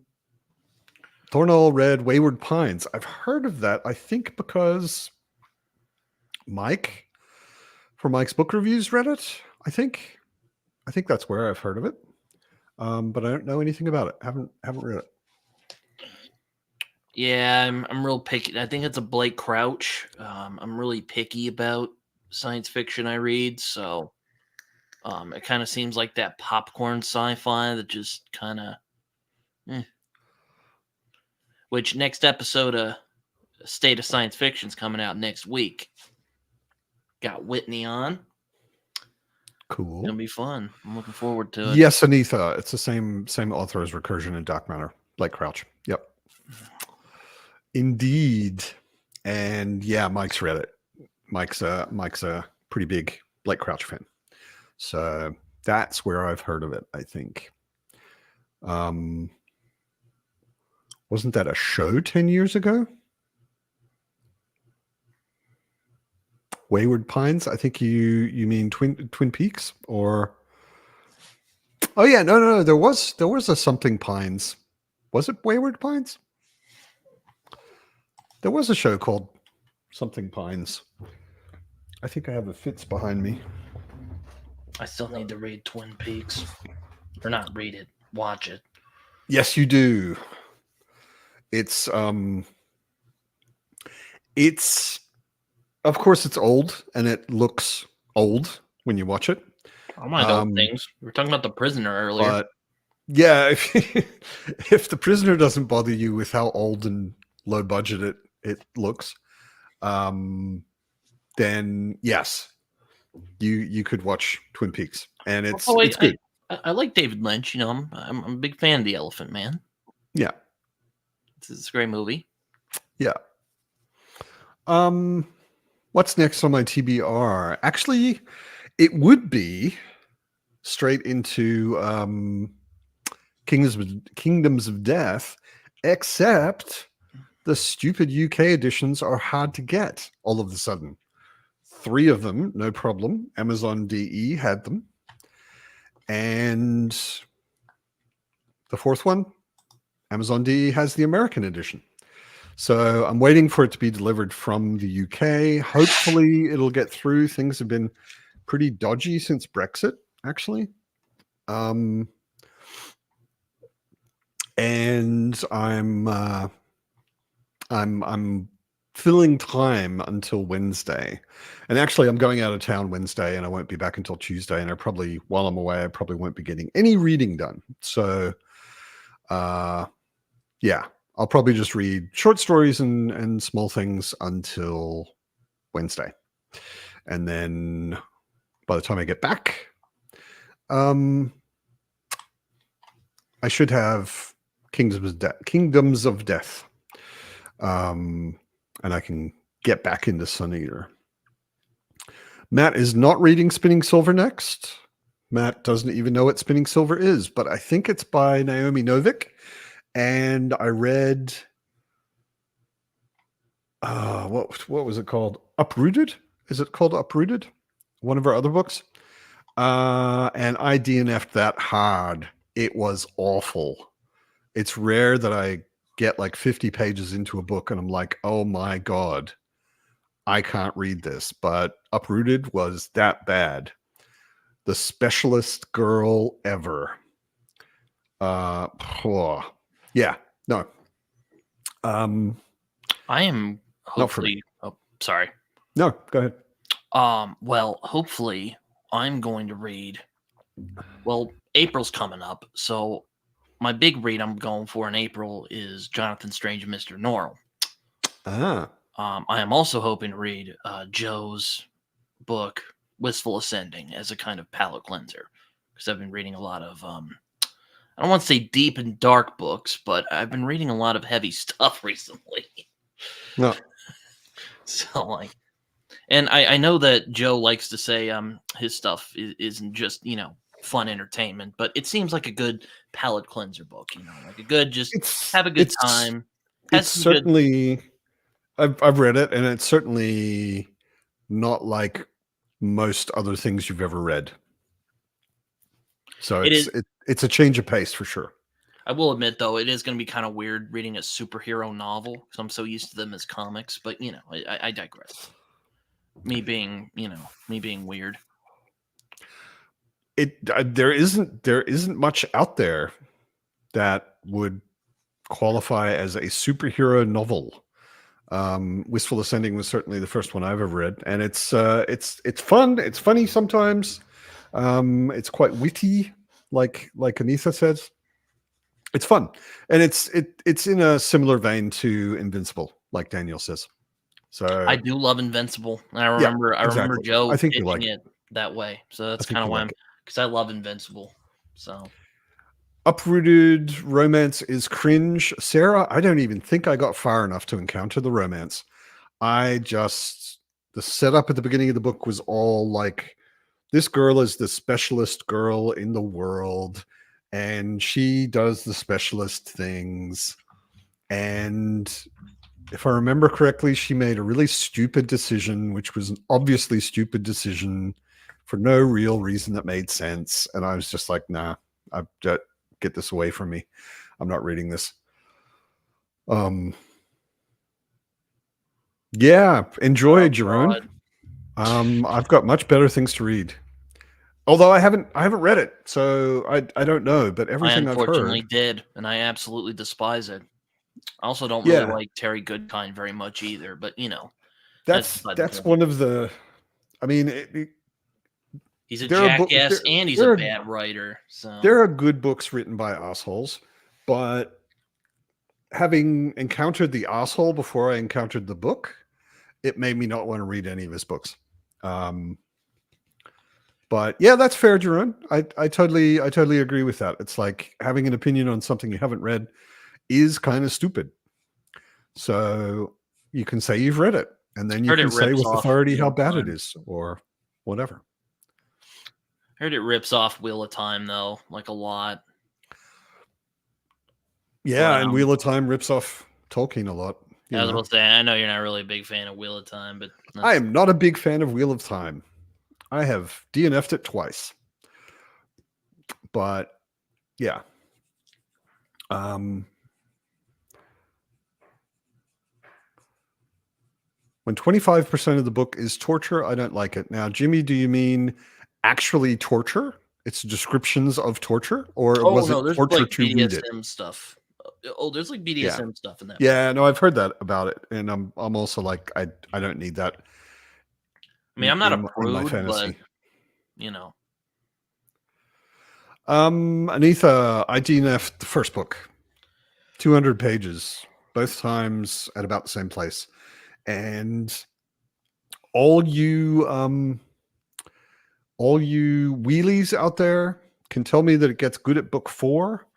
read Wayward Pines. I've heard of that, I think because Mike from Mike's Book Reviews read it. I think that's where I've heard of it. But I don't know anything about it. Haven't read it. Yeah, I'm real picky. I think it's a Blake Crouch. I'm really picky about science fiction I read, so it kind of seems like that popcorn sci-fi that just kind of. Which next episode of State of Science Fiction's coming out next week. Got Whitney on. Cool. It's gonna be fun. I'm looking forward to it. Yes, Anitha. It's the same author as Recursion and Dark Matter. Blake Crouch. Yep. Indeed. And yeah, Mike's read it. Mike's a pretty big Blake Crouch fan. So that's where I've heard of it, I think. Wasn't that a show 10 years ago? Wayward Pines? I think you mean Twin Peaks, or oh yeah, no, there was a something Pines. Was it Wayward Pines? There was a show called Something Pines. I think I have the Fitz behind me. I still need to read Twin Peaks. Or not read it, watch it. Yes, you do. It's of course it's old and it looks old when you watch it. I mind old things. We were talking about The Prisoner earlier. But yeah, if The Prisoner doesn't bother you with how old and low budget it looks, then yes, you could watch Twin Peaks, and it's good. I like David Lynch. You know, I'm a big fan of The Elephant Man. Yeah, it's a great movie. Yeah. What's next on my TBR? Actually, it would be straight into Kingdoms of Death, except the stupid UK editions are hard to get all of a sudden. 3 of them, no problem. Amazon DE had them. And the 4th one, Amazon DE has the American edition. So I'm waiting for it to be delivered from the UK. Hopefully it'll get through. Things have been pretty dodgy since Brexit, actually. And I'm filling time until Wednesday. And actually I'm going out of town Wednesday and I won't be back until Tuesday. And while I'm away, I probably won't be getting any reading done. So yeah, I'll probably just read short stories and small things until Wednesday. And then by the time I get back, I should have Kingdoms of Death. And I can get back into Sun Eater. Matt is not reading Spinning Silver next. Matt doesn't even know what Spinning Silver is, but I think it's by Naomi Novik. And I read, what was it called? Uprooted? Is it called Uprooted? One of our other books. And I DNF'd that hard. It was awful. It's rare that I get like 50 pages into a book and I'm like, oh my God, I can't read this. But Uprooted was that bad. The specialist girl ever. Yeah, no. I am hopefully. Oh, sorry. No, go ahead. Well, hopefully, I'm going to read. Well, April's coming up, so my big read I'm going for in April is Jonathan Strange and Mr. Norrell. I am also hoping to read Joe's book Wistful Ascending as a kind of palate cleanser because I've been reading a lot of I don't want to say deep and dark books, but I've been reading a lot of heavy stuff recently. No. So like, and I know that Joe likes to say his stuff isn't just fun entertainment, but it seems like a good palate cleanser book. Like a good just It's have a good time. Has it's some good. certainly I've read it, and it's certainly not like most other things you've ever read. So It is. it's a change of pace for sure. I will admit, though, it is going to be kind of weird reading a superhero novel because I'm so used to them as comics. But I digress. Me being weird. There isn't much out there that would qualify as a superhero novel. Wistful Ascending was certainly the first one I've ever read, and it's fun. It's funny sometimes. It's quite witty, like Anitha says. It's fun, and it's in a similar vein to Invincible, like Daniel says. So I do love Invincible. And I yeah, remember exactly. Joe I think you pitching like it that way. So that's I think kind of you why like it. because I love Invincible. So Uprooted romance is cringe. Sarah, I don't even think I got far enough to encounter the romance. The setup at the beginning of the book was all like, this girl is the specialist girl in the world, and she does the specialist things. And if I remember correctly, she made a really stupid decision, which was an obviously stupid decision for no real reason that made sense. And I was just like, nah, get this away from me. I'm not reading this. Yeah, enjoy, Jerome. I've got much better things to read. Although I haven't read it, so I don't know. But I everything I've unfortunately heard, did, and I absolutely despise it. I also don't really like Terry Goodkind very much either, but that's one of the. I mean, he's a there jackass are and he's a bad writer. So there are good books written by assholes, but having encountered the asshole before I encountered the book, it made me not want to read any of his books. But yeah, that's fair, Jerome. I totally agree with that. It's like having an opinion on something you haven't read is kind of stupid. So you can say you've read it, and then you can say with authority how bad it is, or whatever. Heard it rips off Wheel of Time though, like a lot. Yeah, and Wheel of Time rips off Tolkien a lot. I was going to say, I know you're not really a big fan of Wheel of Time, but I am not a big fan of Wheel of Time. I have DNF'd it twice. But yeah. When 25% of the book is torture, I don't like it. Now, Jimmy, do you mean actually torture? It's descriptions of torture, or was it torture like to read it? BDSM stuff. Oh, there's like BDSM stuff in that. Yeah, no, I've heard that about it, and I'm also like, I don't need that. I mean, I'm not a prude, but Anitha, I DNF'd the first book, 200 pages, both times at about the same place, and all you wheelies out there can tell me that it gets good at book 4,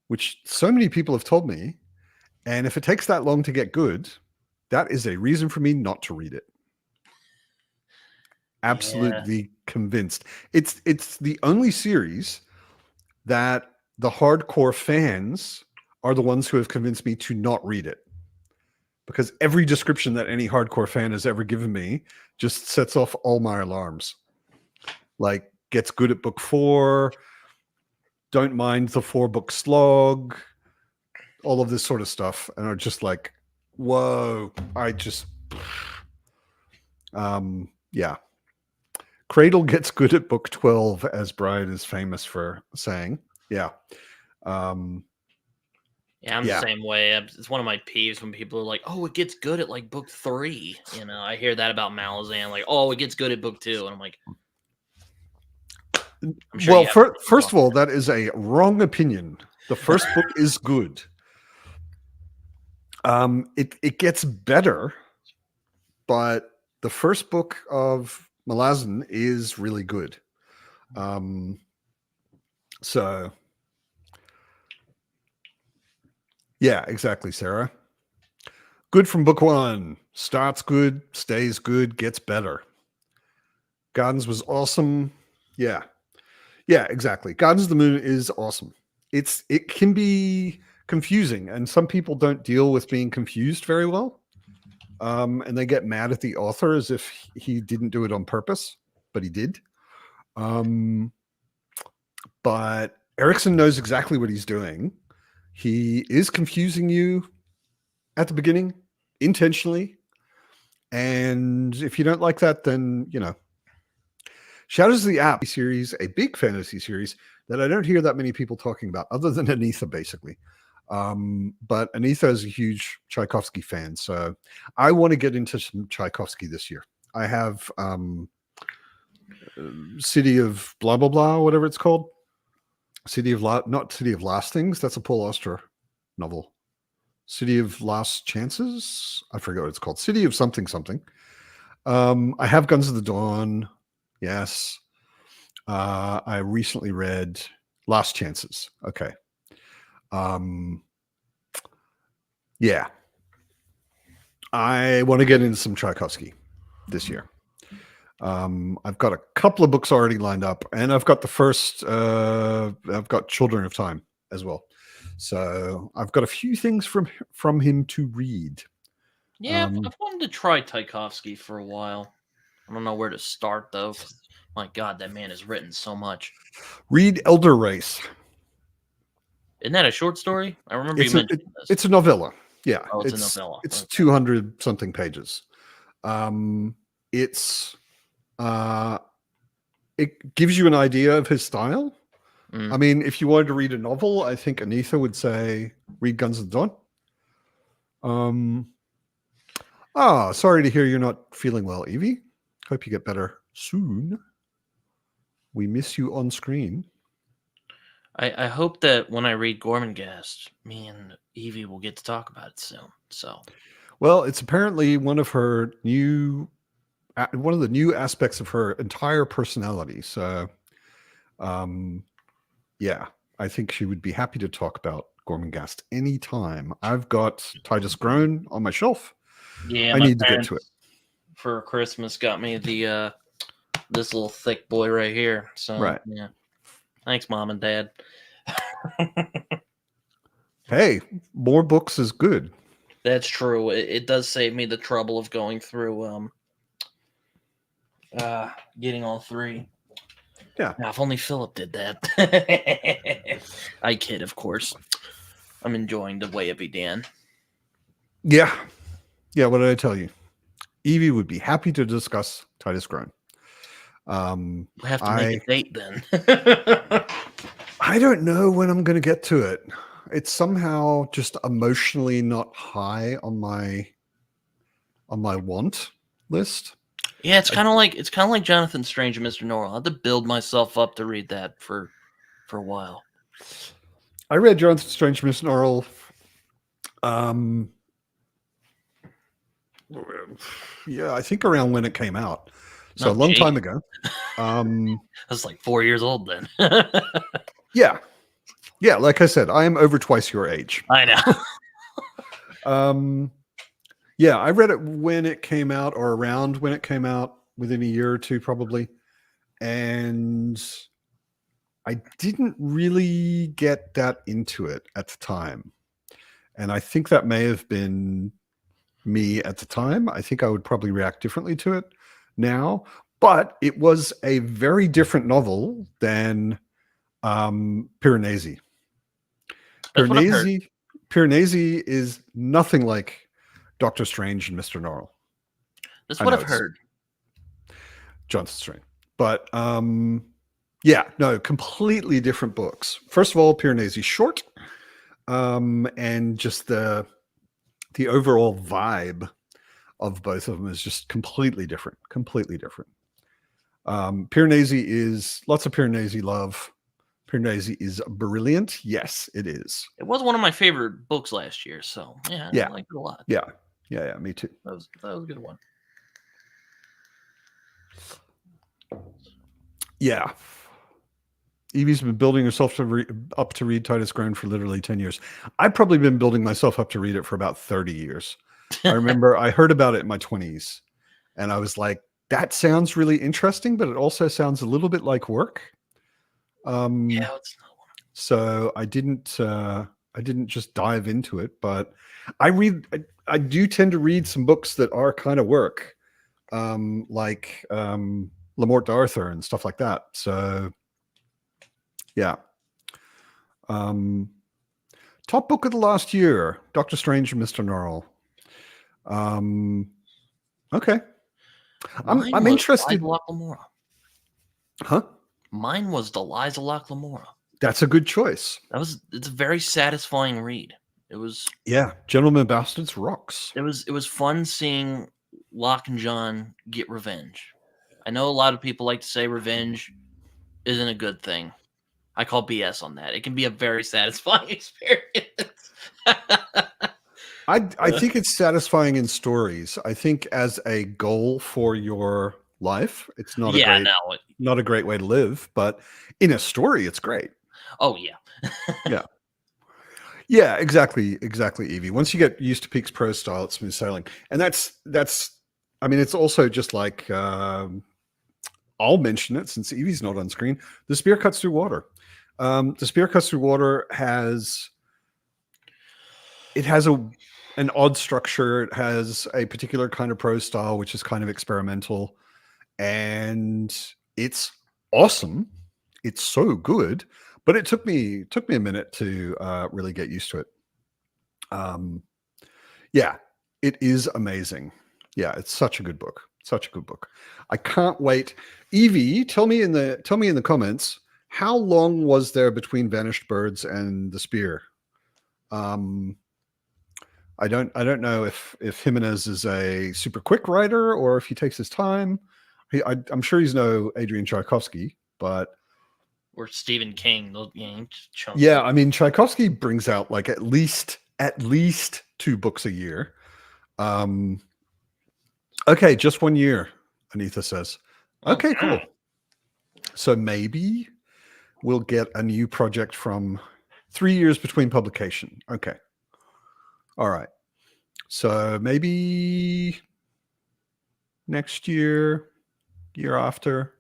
which so many people have told me. And if it takes that long to get good, that is a reason for me not to read it. Absolutely convinced. It's the only series that the hardcore fans are the ones who have convinced me to not read it. Because every description that any hardcore fan has ever given me just sets off all my alarms. Like, gets good at book 4, don't mind the 4-book slog, all of this sort of stuff, and are just like, whoa, yeah. Cradle gets good at book 12, as Brian is famous for saying. Yeah. I'm the same way. It's one of my peeves when people are like, oh, it gets good at like book 3. I hear that about Malazan, like, oh, it gets good at book 2. And I'm like, well, first of all, that is a wrong opinion. The first book is good. It gets better, but the first book of Malazan is really good. So Yeah, exactly, Sarah. Good from book one. Starts good, stays good, gets better. Gardens was awesome. Yeah. Yeah, exactly. Gardens of the Moon is awesome. It can be confusing, and some people don't deal with being confused very well. And they get mad at the author as if he didn't do it on purpose, but he did. But Erickson knows exactly what he's doing. He is confusing you at the beginning intentionally. And if you don't like that, then, Shadows of the App series, a big fantasy series that I don't hear that many people talking about, other than Anitha, basically. But Anitha is a huge Tchaikovsky fan, so I want to get into some Tchaikovsky this year. I have City of blah blah blah, whatever it's called. Not City of Last Things. That's a Paul Auster novel. City of Last Chances. I forget what it's called. City of something something. I have Guns of the Dawn. Yes. I recently read Last Chances. Okay. Yeah. I want to get into some Tchaikovsky this year. I've got a couple of books already lined up, and I've got the first, I've got Children of Time as well. So I've got a few things from him to read. Yeah, I've wanted to try Tchaikovsky for a while. I don't know where to start, though. 'Cause, my God, that man has written so much. Read Elder Race. Isn't that a short story? I remember you mentioning this. It's a novella. Yeah. Oh, it's a novella. It's Okay. 200 something pages. It gives you an idea of his style. I mean, if you wanted to read a novel, I think Anitha would say read Guns of the Dawn. Sorry to hear you're not feeling well, Evie. Hope you get better soon. We miss you on screen. I hope that when I read Gormenghast, me and Evie will get to talk about it soon. So, well, it's apparently one of the new aspects of her entire personality. So, yeah, I think she would be happy to talk about Gormenghast anytime. I've got Titus Grown on my shelf. yeah, I need to get to it. For Christmas, got me the this little thick boy right here. So, right. Yeah, thanks, Mom and Dad. Hey, more books is good. That's true. It does save me the trouble of going through getting all three. Yeah. Now, if only Philip did that. I kid, of course. I'm enjoying the way it began. Yeah. Yeah, what did I tell you? Evie would be happy to discuss Titus Grown. We have to make a date then. I don't know when I'm going to get to it. It's somehow just emotionally not high on my want list. Yeah, it's kind of like Jonathan Strange and Mr. Norrell. I had to build myself up to read that for a while. I read Jonathan Strange and Mr. Norrell. Yeah, I think around when it came out. So a long time ago. I was like 4 years old then. Yeah. Yeah, like I said, I am over twice your age. I know. Yeah, I read it when it came out, or around when it came out, within a year or two probably. And I didn't really get that into it at the time. And I think that may have been me at the time. I think I would probably react differently to it now. But it was a very different novel than Piranesi. Piranesi is nothing like Doctor Strange and Mr. Norrell. That's what I've heard. Jonathan Strange. But yeah, no, completely different books. First of all, Piranesi's short. And just the overall vibe of both of them is just completely different. Piranesi is lots of Piranesi love. Piranesi is brilliant. Yes, it is. It was one of my favorite books last year, so yeah, I liked it a lot. Yeah, me too. That was a good one. Yeah. Evie's been building herself up to read Titus Grown for literally 10 years. I've probably been building myself up to read it for about 30 years. I remember I heard about it in my 20s, and I was like, that sounds really interesting, but it also sounds a little bit like work. Yeah, it's not one. So I didn't just dive into it, but I do tend to read some books that are kind of work, like Lamort d'Arthur and stuff like that. So yeah. Top book of the last year, Doctor Strange and Mr. Norrell. Okay. I'm interested. Liza Locke-Lamora. Huh? Mine was the Liza Locke-Lamora. That's a good choice. It's a very satisfying read. It was Gentleman Bastards rocks. It was fun seeing Locke and John get revenge. I know a lot of people like to say revenge isn't a good thing. I call BS on that. It can be a very satisfying experience. I think it's satisfying in stories. I think as a goal for your life, it's not not a great way to live, but in a story, it's great. Oh yeah. Yeah, exactly, Evie. Once you get used to Peaks Prose style, it's smooth sailing, and that's. I mean, it's also just like I'll mention it since Evie's not on screen. The Spear Cuts Through Water. The Spear Cuts Through Water has an odd structure. It has a particular kind of prose style, which is kind of experimental, and it's awesome. It's so good. But it took me a minute to really get used to it. Yeah, it is amazing. Yeah, it's such a good book. Such a good book. I can't wait. Evie, tell me in the comments, how long was there between Vanished Birds and The Spear? I don't know if Jimenez is a super quick writer or if he takes his time. I'm sure he's no Adrian Tchaikovsky, but or Stephen King. Yeah, I mean, Tchaikovsky brings out like at least 2 books a year. Okay, just 1 year, Anitha says. Okay, cool. So maybe we'll get a new project from 3 years between publication. Okay. All right. So maybe next year after,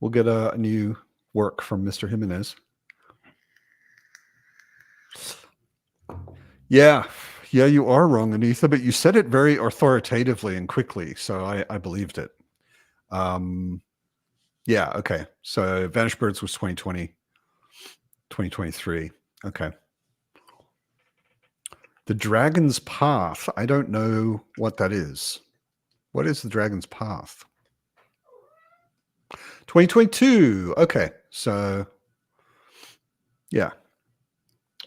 we'll get a new work from Mr. Jimenez. Yeah, you are wrong, Anitha, but you said it very authoritatively and quickly, so I believed it. Yeah, okay. So Vanished Birds was 2020, 2023. Okay. The Dragon's Path. I don't know what that is. What is the Dragon's Path? 2022. Okay. So yeah.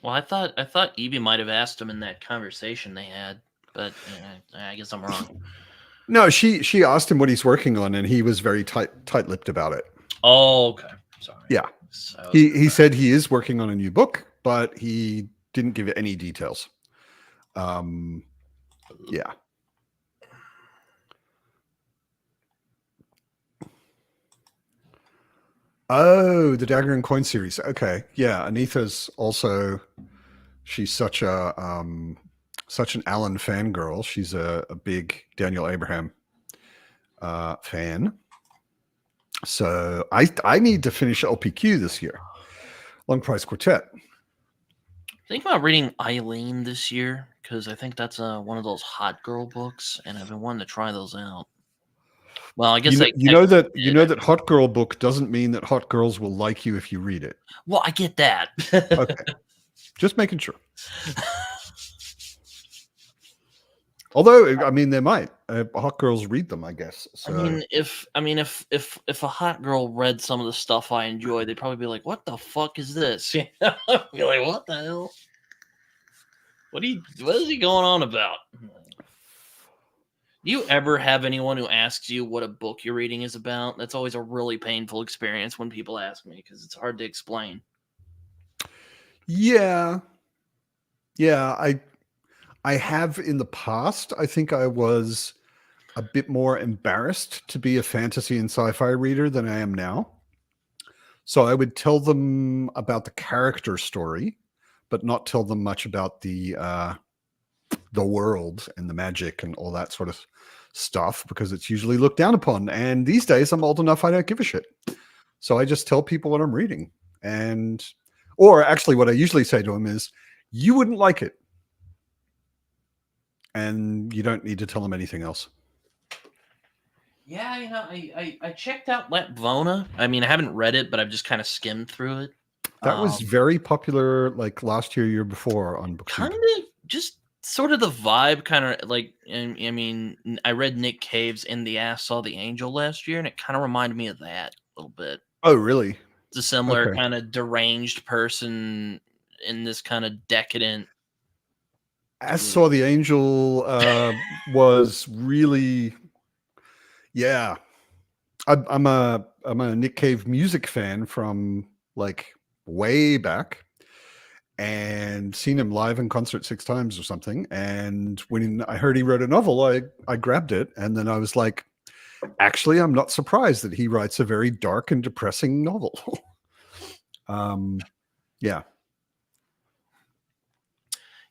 Well, I thought Evie might have asked him in that conversation they had, but I guess I'm wrong. No, she asked him what he's working on, and he was very tight-lipped about it. Oh, okay. Sorry. Yeah. So he said he is working on a new book, but he didn't give any details. Yeah. Oh, the Dagger and Coin series. Okay. Yeah. Anitha's also, she's such an Alan fangirl. She's a big Daniel Abraham fan. So I need to finish LPQ this year. Long Price Quartet. Think about reading Eileen this year, because I think that's one of those hot girl books, and I've been wanting to try those out. Well, I guess you know that hot girl book doesn't mean that hot girls will like you if you read it. Well, I get that. Okay, just making sure. Although, I mean, they might. Hot girls read them, I guess. So. If a hot girl read some of the stuff I enjoy, they'd probably be like, "What the fuck is this?" Be like, "What the hell? What is he going on about?" Do you ever have anyone who asks you what a book you're reading is about? That's always a really painful experience when people ask me, because it's hard to explain. Yeah. I have in the past. I think I was a bit more embarrassed to be a fantasy and sci-fi reader than I am now. So I would tell them about the character story, but not tell them much about the world and the magic and all that sort of stuff, because it's usually looked down upon. And these days I'm old enough, I don't give a shit. So I just tell people what I'm reading. Or actually what I usually say to them is, you wouldn't like it. And you don't need to tell them anything else. Yeah, I checked out Lapvona. I mean, I haven't read it, but I've just kind of skimmed through it. That was very popular, like last year before on BookTube. Kind of just sort of the vibe, kind of like. I mean, I read Nick Cave's "In the Ass Saw the Angel" last year, and it kind of reminded me of that a little bit. Oh, really? It's a similar kind of deranged person in this kind of decadent. As Saw the Angel was really, yeah. I'm a Nick Cave music fan from like way back, and seen him live in concert 6 times or something. And when I heard he wrote a novel, I grabbed it, and then I was like, actually, I'm not surprised that he writes a very dark and depressing novel. Yeah.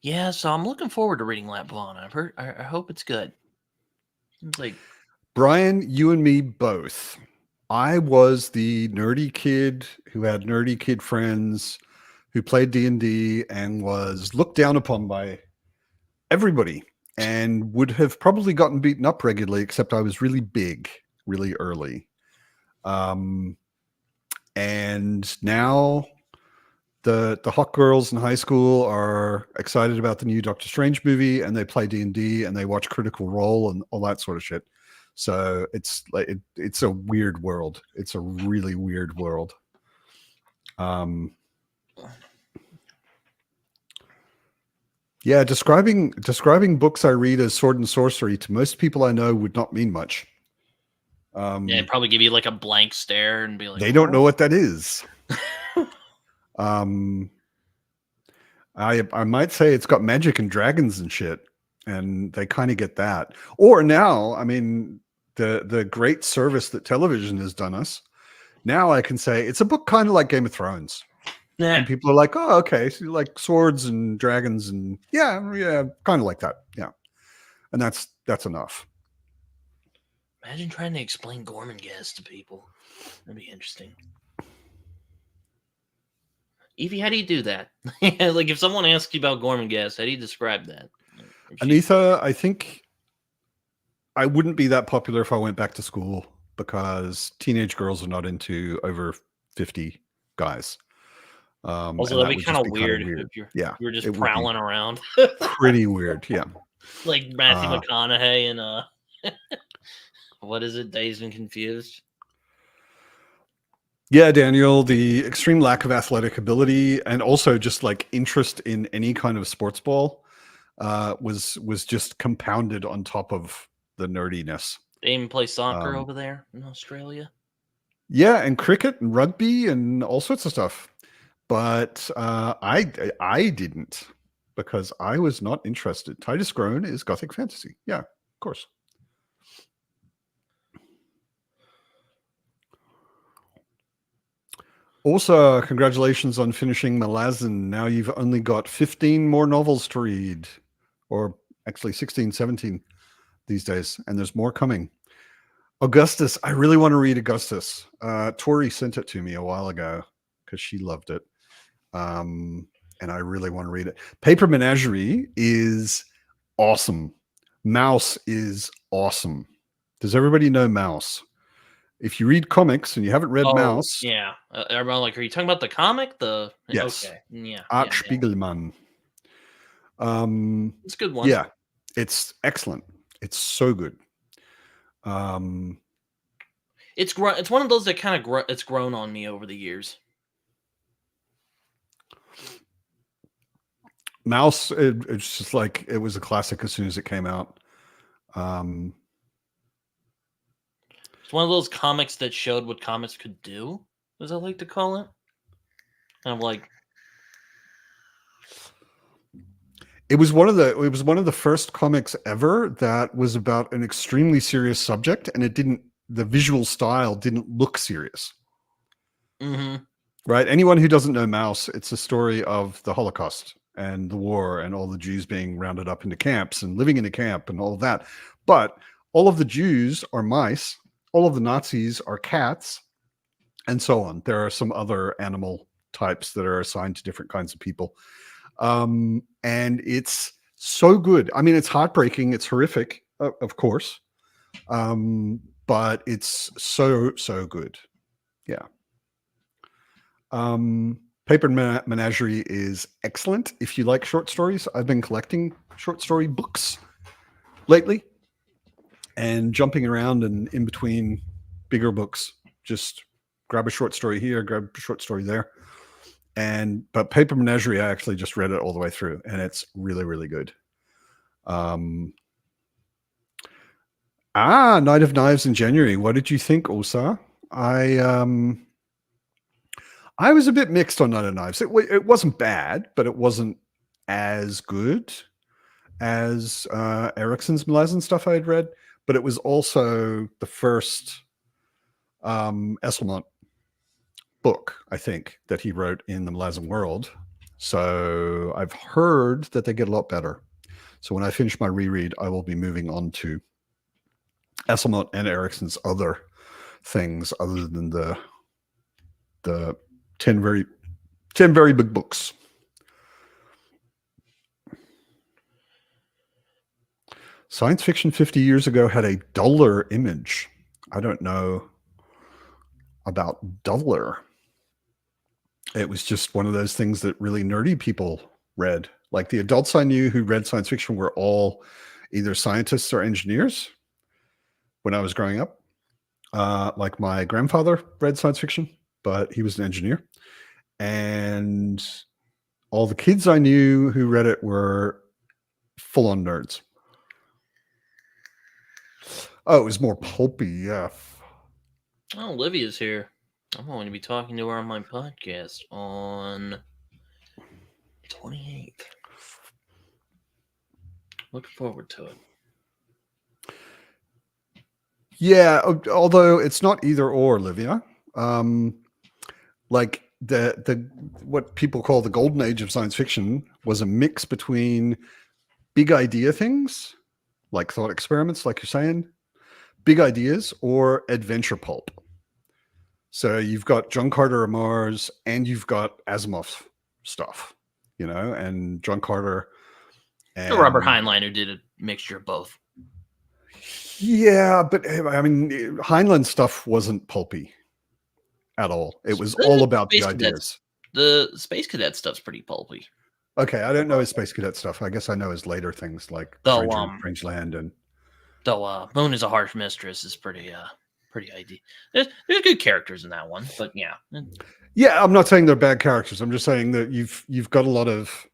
Yeah, so I'm looking forward to reading Lapvona. I've heard. I hope it's good. It's like, Brian, you and me both. I was the nerdy kid who had nerdy kid friends who played D&D and was looked down upon by everybody, and would have probably gotten beaten up regularly, except I was really big really early. And now the hot girls in high school are excited about the new Doctor Strange movie, and they play D&D and they watch Critical Role and all that sort of shit. So it's like it's a weird world. It's a really weird world. Yeah, describing books I read as sword and sorcery to most people I know would not mean much. yeah, it'd probably give you like a blank stare and be like, they don't know what that is. I might say it's got magic and dragons and shit, and they kind of get that. Or now, I mean, the great service that television has done us. Now I can say it's a book kind of like Game of Thrones. Yeah. And people are like, oh, okay, so you like swords and dragons, and yeah, kind of like that. Yeah. And that's enough. Imagine trying to explain Gormenghast to people. That'd be interesting. Evie, how do you do that? Like, if someone asks you about Gormenghast, how do you describe that? Anitha, I think I wouldn't be that popular if I went back to school, because teenage girls are not into over 50 guys. Also, that'd be kind of weird if you're just prowling around. Pretty weird, yeah. Like Matthew McConaughey and what is it? Dazed and Confused. Yeah, Daniel, the extreme lack of athletic ability and also just like interest in any kind of sports ball was just compounded on top of the nerdiness. They even play soccer over there in Australia. Yeah, and cricket and rugby and all sorts of stuff. But I didn't, because I was not interested. Titus Groan is Gothic fantasy. Yeah, of course. Also, congratulations on finishing Malazan. Now you've only got 15 more novels to read, or actually 16, 17 these days, and there's more coming. Augustus, I really want to read Augustus. Tori sent it to me a while ago because she loved it. And I really want to read it. Paper Menagerie is awesome. Mouse is awesome. Does everybody know Mouse? If you read comics and you haven't read Mouse, yeah, everyone like, are you talking about the comic? Yes, okay, yeah, Art Spiegelman. It's a good one. Yeah, it's excellent. It's so good. It's one of those that kind of it's grown on me over the years. Mouse, it's just like it was a classic as soon as it came out. It's one of those comics that showed what comics could do, as I like to call it. And I'm like, it was one of the first comics ever that was about an extremely serious subject, and the visual style didn't look serious. Mm-hmm. Right? Anyone who doesn't know Mouse, it's a story of the Holocaust and the war and all the Jews being rounded up into camps and living in a camp and all of that. But all of the Jews are mice, all of the Nazis are cats, and so on. There are some other animal types that are assigned to different kinds of people. And it's so good. I mean, it's heartbreaking. It's horrific, of course. But it's so good. Yeah. Paper Menagerie is excellent. If you like short stories, I've been collecting short story books lately and jumping around and in between bigger books. Just grab a short story here, grab a short story there. But Paper Menagerie, I actually just read it all the way through, and it's really, really good. Night of Knives in January. What did you think, Osa? I was a bit mixed on Night of Knives. It wasn't bad, but it wasn't as good as Erickson's Malazan stuff I had read. But it was also the first Esselmont book, I think, that he wrote in the Malazan world. So I've heard that they get a lot better. So when I finish my reread, I will be moving on to Esselmont and Erickson's other things other than the 10 very big books. Science fiction 50 years ago had a duller image. I don't know about duller. It was just one of those things that really nerdy people read. Like the adults I knew who read science fiction were all either scientists or engineers when I was growing up. Like my grandfather read science fiction, but he was an engineer. And all the kids I knew who read it were full-on nerds. Oh, it was more pulpy, yeah. Oh, Olivia's here. I'm going to be talking to her on my podcast on 28th. Looking forward to it. Yeah, although it's not either or, Olivia. Like the what people call the golden age of science fiction was a mix between big idea things, like thought experiments, like you're saying, big ideas, or adventure pulp. So you've got John Carter of Mars and you've got Asimov stuff, and John Carter and Robert Heinlein, who did a mixture of both. Yeah, but I mean, Heinlein stuff wasn't pulpy at all. It was all about the ideas. The Space Cadet stuff's pretty pulpy. Okay, I don't know his Space Cadet stuff. I guess I know his later things like Strange Land and. Though Moon is a Harsh Mistress is pretty idea. There's good characters in that one, but yeah. Yeah, I'm not saying they're bad characters. I'm just saying that you've got a lot of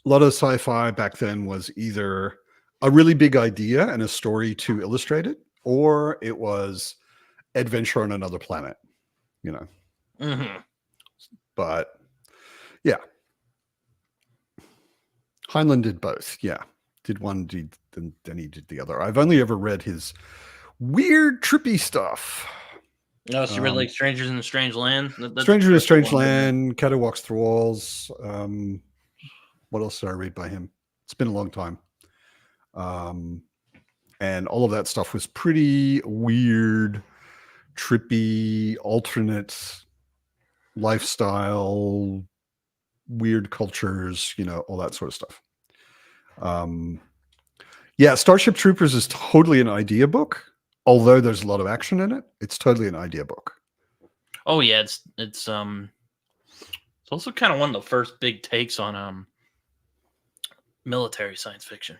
sci-fi back then was either a really big idea and a story to illustrate it, or it was adventure on another planet, Mm-hmm. But yeah, Heinlein did both. Yeah, did one, then he did the other. I've only ever read his weird, trippy stuff. No, so you read like Strangers in a Strange Land? Stranger in a Strange Land, Cat Who Walks Through Walls. What else did I read by him? It's been a long time. And all of that stuff was pretty weird, trippy, alternate lifestyle, weird cultures, all that sort of stuff. Yeah, Starship Troopers is totally an idea book. Although there's a lot of action in it, it's totally an idea book. Oh yeah, it's also kind of one of the first big takes on military science fiction.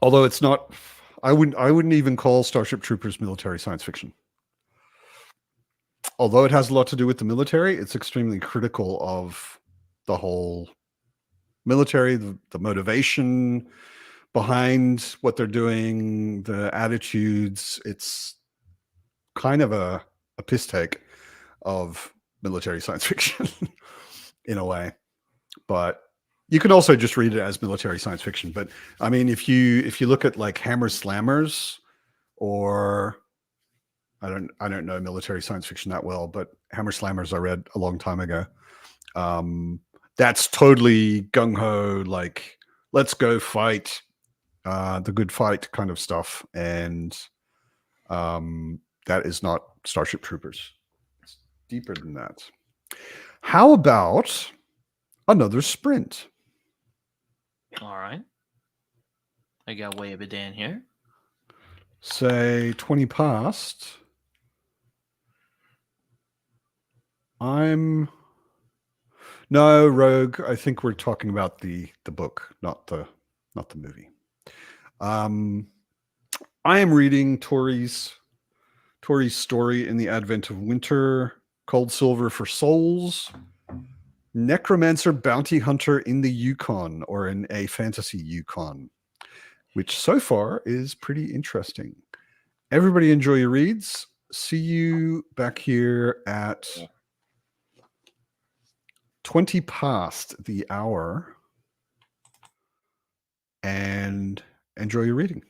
Although it's not, I wouldn't even call Starship Troopers military science fiction. Although it has a lot to do with the military, it's extremely critical of the whole military, the motivation behind what they're doing, the attitudes. It's kind of a piss take of military science fiction in a way. But you can also just read it as military science fiction. But I mean, if you look at like Hammer Slammers or I don't know military science fiction that well, but Hammer Slammers I read a long time ago. That's totally gung ho, like let's go fight, the good fight kind of stuff, and that is not Starship Troopers. It's deeper than that. How about another sprint? All right. I got way of a Dan here. Say 20 past. No, Rogue. I think we're talking about the book, not the movie. I am reading Tori's story in the Advent of Winter, Cold Silver for Souls, Necromancer Bounty Hunter in the Yukon, or in a fantasy Yukon, which so far is pretty interesting. Everybody enjoy your reads. See you back here at 20 past the hour, and enjoy your reading.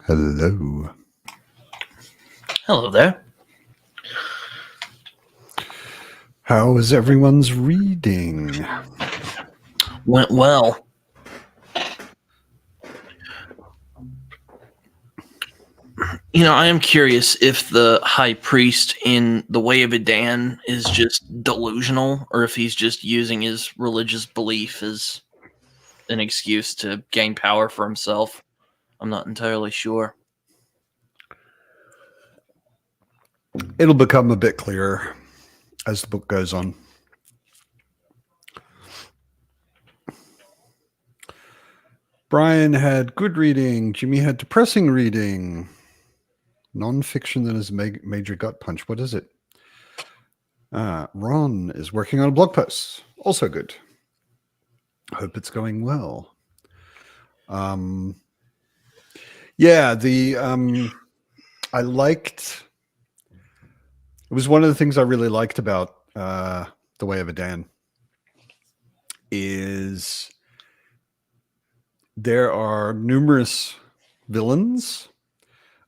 Hello. Hello there. How is everyone's reading? Went well. You know, I am curious if the high priest in The Way of Adan is just delusional, or if he's just using his religious belief as an excuse to gain power for himself. I'm not entirely sure. It'll become a bit clearer as the book goes on. Brian had good reading. Jimmy had depressing reading. Non-fiction that is major gut punch. What is it? Ron is working on a blog post. Also good. Hope it's going well. Yeah, I liked. It was one of the things I really liked about The Way of Adan is there are numerous villains.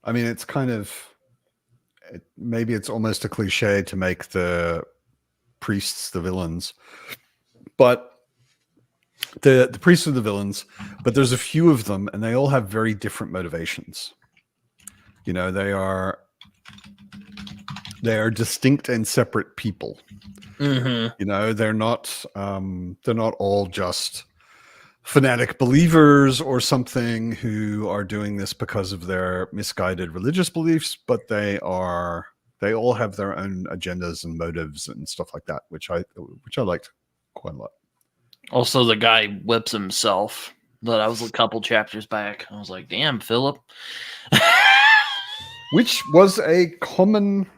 I mean, it's kind of maybe it's almost a cliche to make the priests the villains, but the priests are the villains. But there's a few of them, and they all have very different motivations. You know, they are distinct and separate people. Mm-hmm. You know, they're not all just fanatic believers or something who are doing this because of their misguided religious beliefs, but they all have their own agendas and motives and stuff like that, which I liked quite a lot. Also, the guy whips himself. That was a couple chapters back. I was like, damn, Philip. Which was a common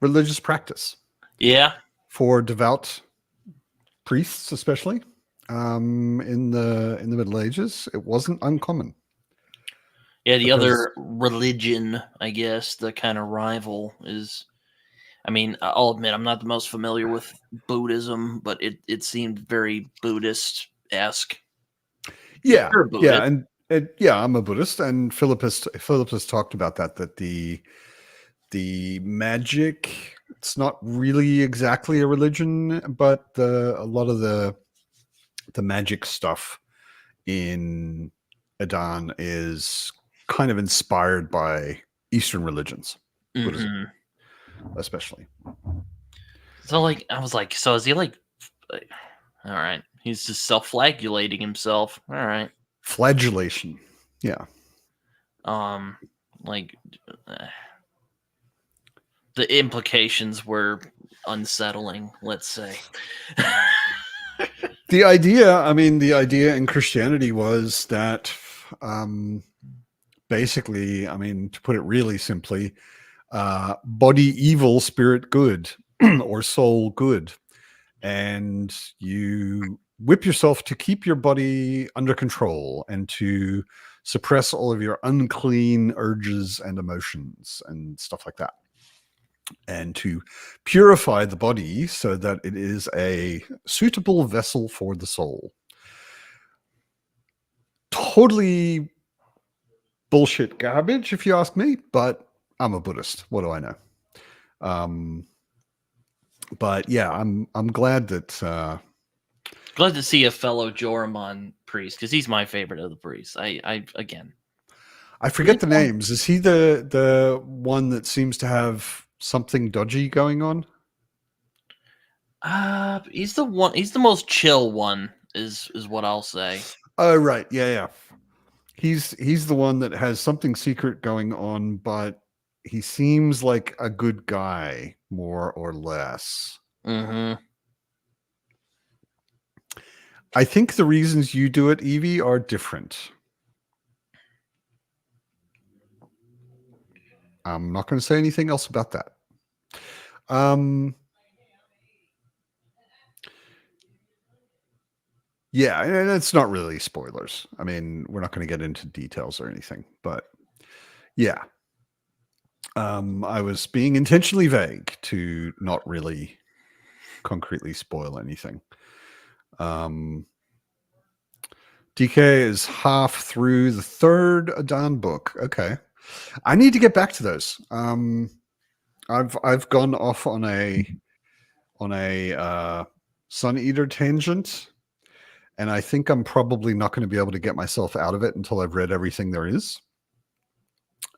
religious practice. Yeah. For devout priests, especially in the Middle Ages, it wasn't uncommon. Yeah, the other religion, I guess, the kind of rival is, I mean, I'll admit I'm not the most familiar with Buddhism, but it seemed very Buddhist-esque. Yeah, yeah, and yeah, I'm a Buddhist, and Philip has talked about that the magic, it's not really exactly a religion, but a lot of the magic stuff in Adan is kind of inspired by Eastern religions, Buddhism, especially. So, like, I was like, so is he like all right, he's just self-flagellating himself. All right. Flagellation. Yeah. Like, the implications were unsettling, let's say. The idea in Christianity was that basically, I mean, to put it really simply, body evil, spirit good, or soul good. And you whip yourself to keep your body under control and to suppress all of your unclean urges and emotions and stuff like that. And to purify the body so that it is a suitable vessel for the soul. Totally bullshit garbage, if you ask me, but I'm a Buddhist. What do I know? But yeah, I'm glad that glad to see a fellow Joramon priest, because he's my favorite of the priests. I forget the names. Is he the one that seems to have something dodgy going on? He's the most chill one, is what I'll say. Oh right, yeah. He's the one that has something secret going on, but he seems like a good guy, more or less. Mm-hmm. I think the reasons you do it, Evie, are different. I'm not going to say anything else about that. Yeah, and it's not really spoilers. I mean, we're not going to get into details or anything, but yeah. I was being intentionally vague to not really concretely spoil anything. DK is half through the third Adan book. Okay, I need to get back to those. I've gone off on a Sun Eater tangent, and I think I'm probably not going to be able to get myself out of it until I've read everything there is.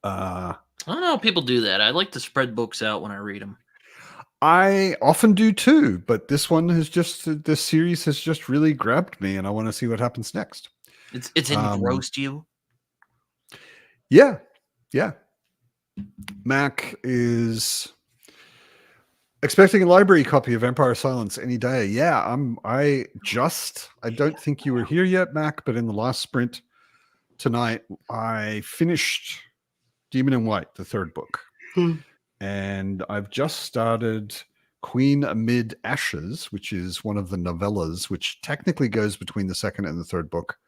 I don't know how people do that. I like to spread books out when I read them. I often do too, but this series has just really grabbed me, and I want to see what happens next. It's engrossed you. Yeah. Mac is expecting a library copy of Empire Silence any day. Yeah, I don't think you were here yet, Mac, but in the last sprint tonight, I finished Demon in White, the third book. And I've just started Queen Amid Ashes, which is one of the novellas, which technically goes between the second and the third book.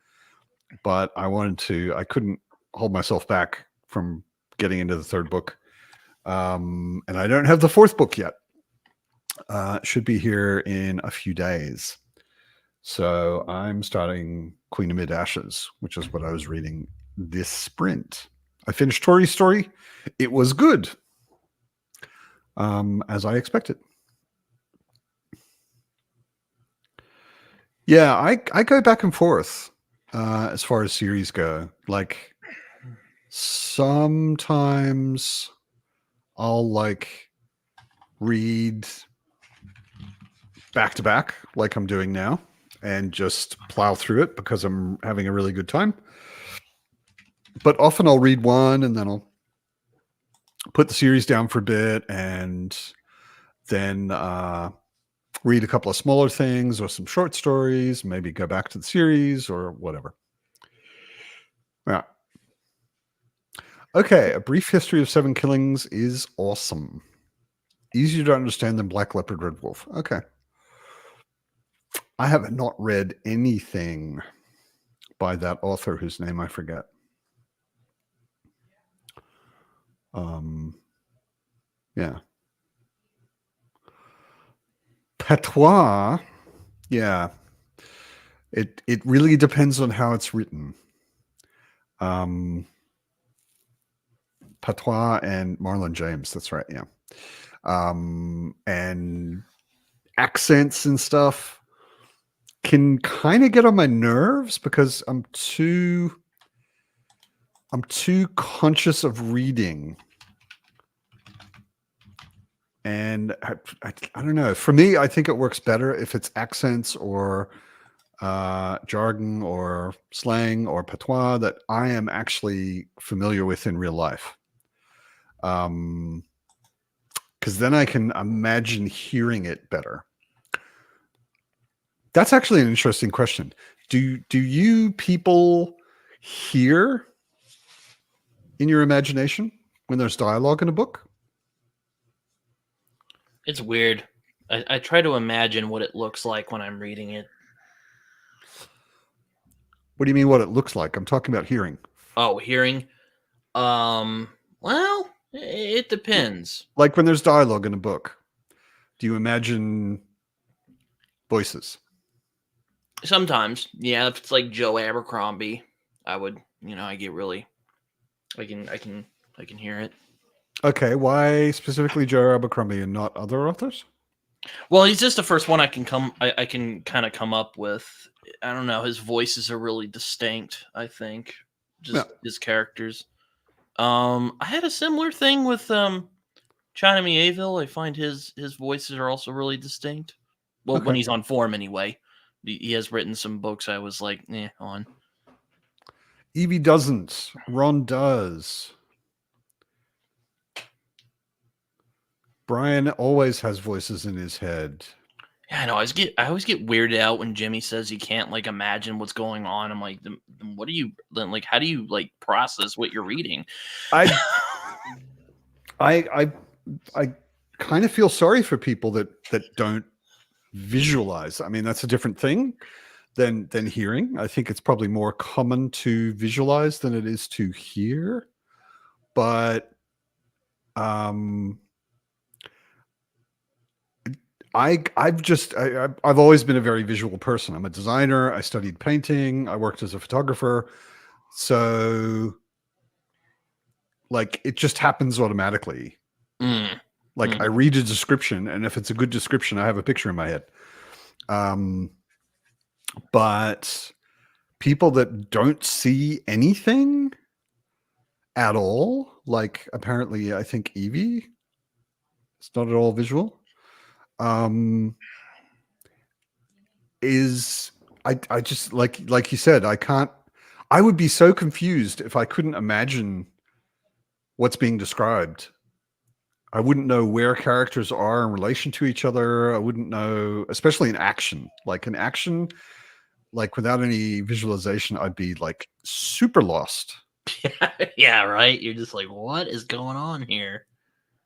But I couldn't hold myself back from getting into the third book. And I don't have the fourth book yet. Should be here in a few days. So I'm starting Queen Amid Ashes, which is what I was reading this sprint. I finished Tori's story. It was good. As I expected. Yeah, I go back and forth as far as series go. Like sometimes I'll read back to back like I'm doing now and just plow through it because I'm having a really good time. But often I'll read one and then I'll put the series down for a bit and then read a couple of smaller things or some short stories, maybe go back to the series or whatever. Yeah. Okay, A Brief History of Seven Killings is awesome. Easier to understand than Black Leopard, Red Wolf. Okay. I have not read anything by that author whose name I forget. Yeah. Patois, yeah. It really depends on how it's written. Patois and Marlon James, that's right, yeah. And accents and stuff can kind of get on my nerves because I'm too conscious of reading. And I don't know. For me, I think it works better if it's accents or jargon or slang or patois that I am actually familiar with in real life. Because then I can imagine hearing it better. That's actually an interesting question. Do you people hear in your imagination when there's dialogue in a book? It's weird. I try to imagine what it looks like when I'm reading it. What do you mean what it looks like? I'm talking about hearing. Oh, hearing? Well, it depends. Like when there's dialogue in a book, do you imagine voices? Sometimes, yeah. If it's like Joe Abercrombie, I would, I get really, I can hear it. Okay, why specifically Joe Abercrombie and not other authors? Well, he's just the first one I can kind of come up with. I don't know. His voices are really distinct. I think his characters. I had a similar thing with China Mieville. I find his voices are also really distinct. Well, when he's on form, anyway. He has written some books I was like, on. Evie doesn't. Ron does. Brian always has voices in his head. Yeah, I know. I always get weirded out when Jimmy says he can't imagine what's going on. I'm like, then what do you how do you process what you're reading? I kind of feel sorry for people that don't visualize. I mean, that's a different thing than hearing. I think it's probably more common to visualize than it is to hear. But I've always been a very visual person. I'm a designer. I studied painting. I worked as a photographer. So like it just happens automatically. Mm. Like I read a description, and if it's a good description, I have a picture in my head. But people that don't see anything at all, like apparently I think Evie, it's not at all visual. Is I just like you said, I would be so confused if I couldn't imagine what's being described. I wouldn't know where characters are in relation to each other. I wouldn't know, especially in action. Like in action, like without any visualization, I'd be like super lost. Yeah, right. You're just like, what is going on here?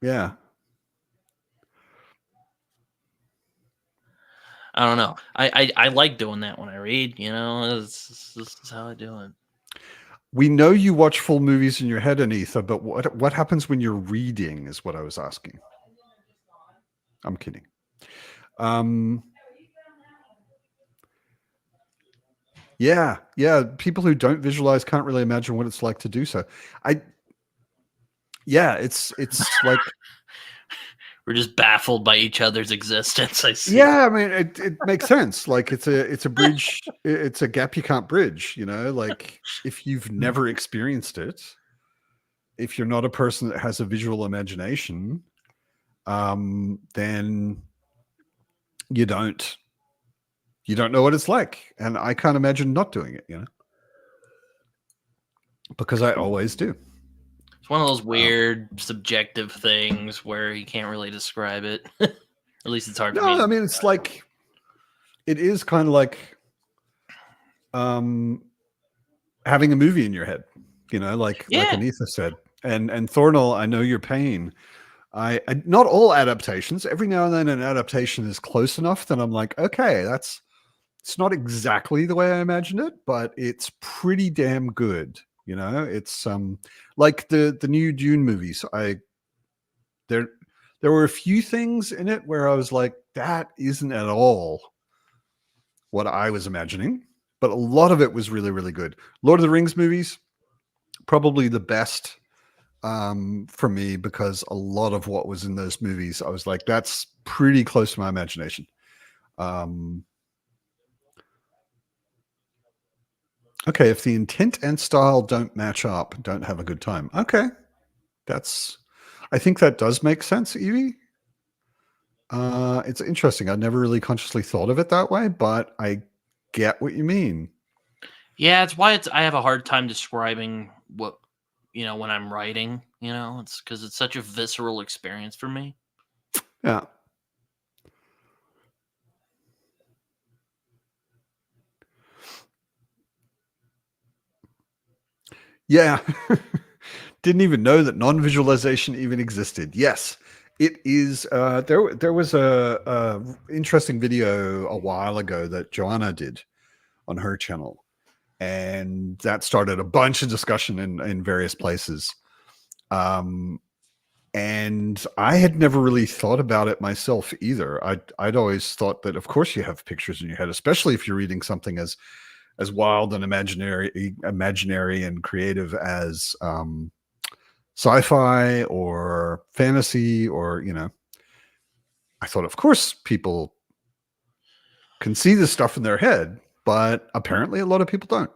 Yeah. I don't know. I like doing that when I read. This is how I do it. We know you watch full movies in your head, Anitha, but what happens when you're reading is what I was asking. I'm kidding. Yeah. People who don't visualize can't really imagine what it's like to do so. It's like we're just baffled by each other's existence. I see. Yeah, I mean it makes sense. Like it's a bridge, it's a gap you can't bridge, like if you've never experienced it, if you're not a person that has a visual imagination, then you don't know what it's like. And I can't imagine not doing it, because I always do. It's one of those weird subjective things where you can't really describe it. At least it's hard for me. No, I mean it's like it is kind of like having a movie in your head, like Anitha said. And Thornell, I know your pain. I not all adaptations. Every now and then an adaptation is close enough that I'm like, okay, it's not exactly the way I imagined it, but it's pretty damn good. It's like the new Dune movies. There were a few things in it where I was like, that isn't at all what I was imagining, but a lot of it was really, really good. Lord of the Rings movies, probably the best for me, because a lot of what was in those movies, I was like, that's pretty close to my imagination. Okay, if the intent and style don't match up, don't have a good time. Okay, I think that does make sense, Evie. It's interesting. I never really consciously thought of it that way, but I get what you mean. Yeah, it's why I have a hard time describing what, when I'm writing, it's because it's such a visceral experience for me. Yeah. Yeah. Didn't even know that non-visualization even existed. Yes, it is. There was a interesting video a while ago that Joanna did on her channel, and that started a bunch of discussion in various places. And I had never really thought about it myself either. I'd always thought that, of course, you have pictures in your head, especially if you're reading something as wild and imaginary and creative as sci-fi or fantasy, or I thought, of course, people can see this stuff in their head, but apparently a lot of people don't.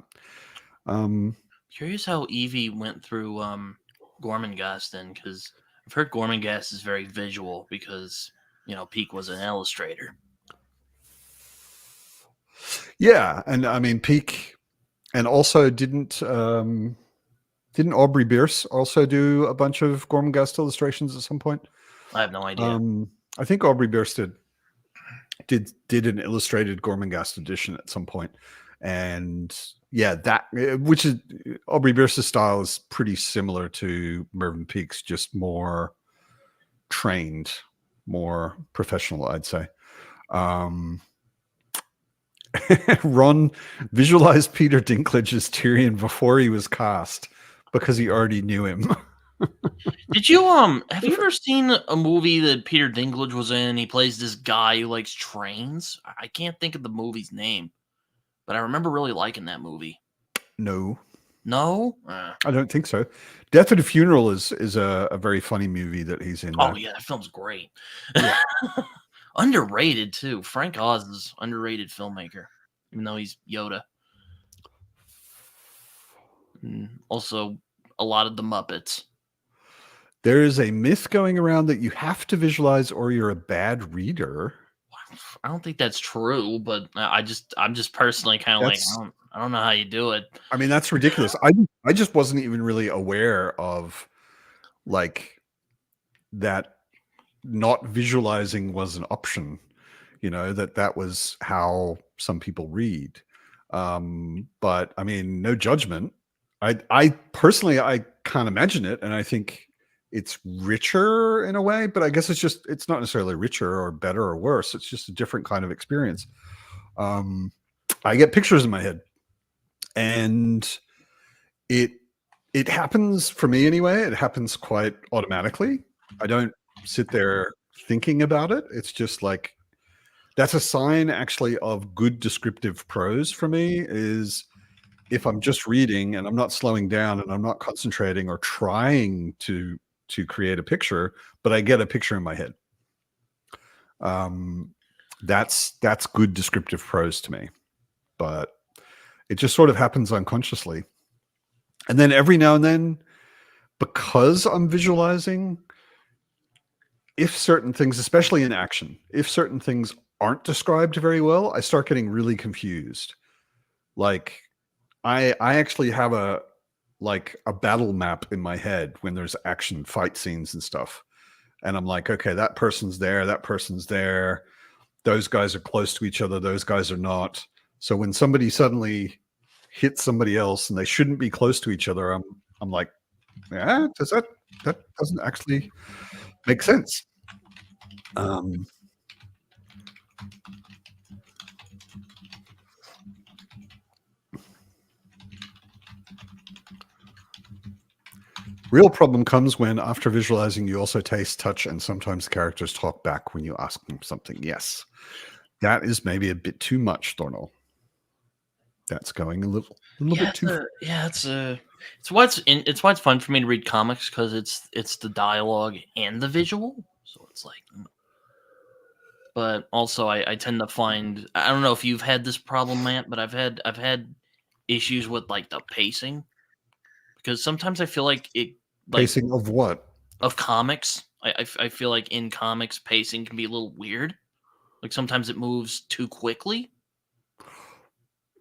Curious how Evie went through Gormenghast then, because I've heard Gormenghast is very visual because Peak was an illustrator. Yeah, and I mean Peak, and also didn't Aubrey Bierce also do a bunch of Gormenghast illustrations at some point? I have no idea. I think Aubrey Bierce did an illustrated Gormenghast edition at some point. And yeah, which is Aubrey Bierce's style is pretty similar to Mervyn Peake's, just more trained, more professional, I'd say. Ron visualized Peter Dinklage as Tyrion before he was cast because he already knew him. Did you have you ever seen a movie that Peter Dinklage was in? He plays this guy who likes trains. I can't think of the movie's name, but I remember really liking that movie. No, No? I don't think so. Death at a Funeral is a very funny movie that he's in. Oh yeah, that film's great. Yeah. Underrated too. Frank Oz is underrated filmmaker, even though he's Yoda. And also, a lot of the Muppets. There is a myth going around that you have to visualize or you're a bad reader. I don't think that's true, but I'm just personally kind of like I don't know how you do it. I mean, that's ridiculous. I just wasn't even really aware of like that not visualizing was an option, that was how some people read. But I mean, no judgment. I personally, I can't imagine it. And I think it's richer in a way, but I guess it's not necessarily richer or better or worse. It's just a different kind of experience. I get pictures in my head, and it happens for me anyway. It happens quite automatically. I don't sit there thinking about it. It's just like, that's a sign actually of good descriptive prose for me, is if I'm just reading and I'm not slowing down and I'm not concentrating or trying to create a picture, but I get a picture in my head. That's good descriptive prose to me, but it just sort of happens unconsciously. And then every now and then, because I'm visualizing, if certain things, especially in action, if certain things aren't described very well, I start getting really confused. Like I actually have a battle map in my head when there's action fight scenes and stuff. And I'm like, okay, that person's there, those guys are close to each other, those guys are not. So when somebody suddenly hits somebody else and they shouldn't be close to each other, I'm like, yeah, that doesn't actually make sense. Real problem comes when, after visualizing, you also taste, touch, and sometimes characters talk back when you ask them something. Yes, that is maybe a bit too much, Thornell. That's going a little bit too far. Yeah, it's why it's fun for me to read comics, because it's the dialogue and the visual. So it's like, but also I tend to find, I don't know if you've had this problem, Matt, but I've had issues with like the pacing, because sometimes I feel like Pacing of what? Of comics. I feel like in comics pacing can be a little weird. Like sometimes it moves too quickly.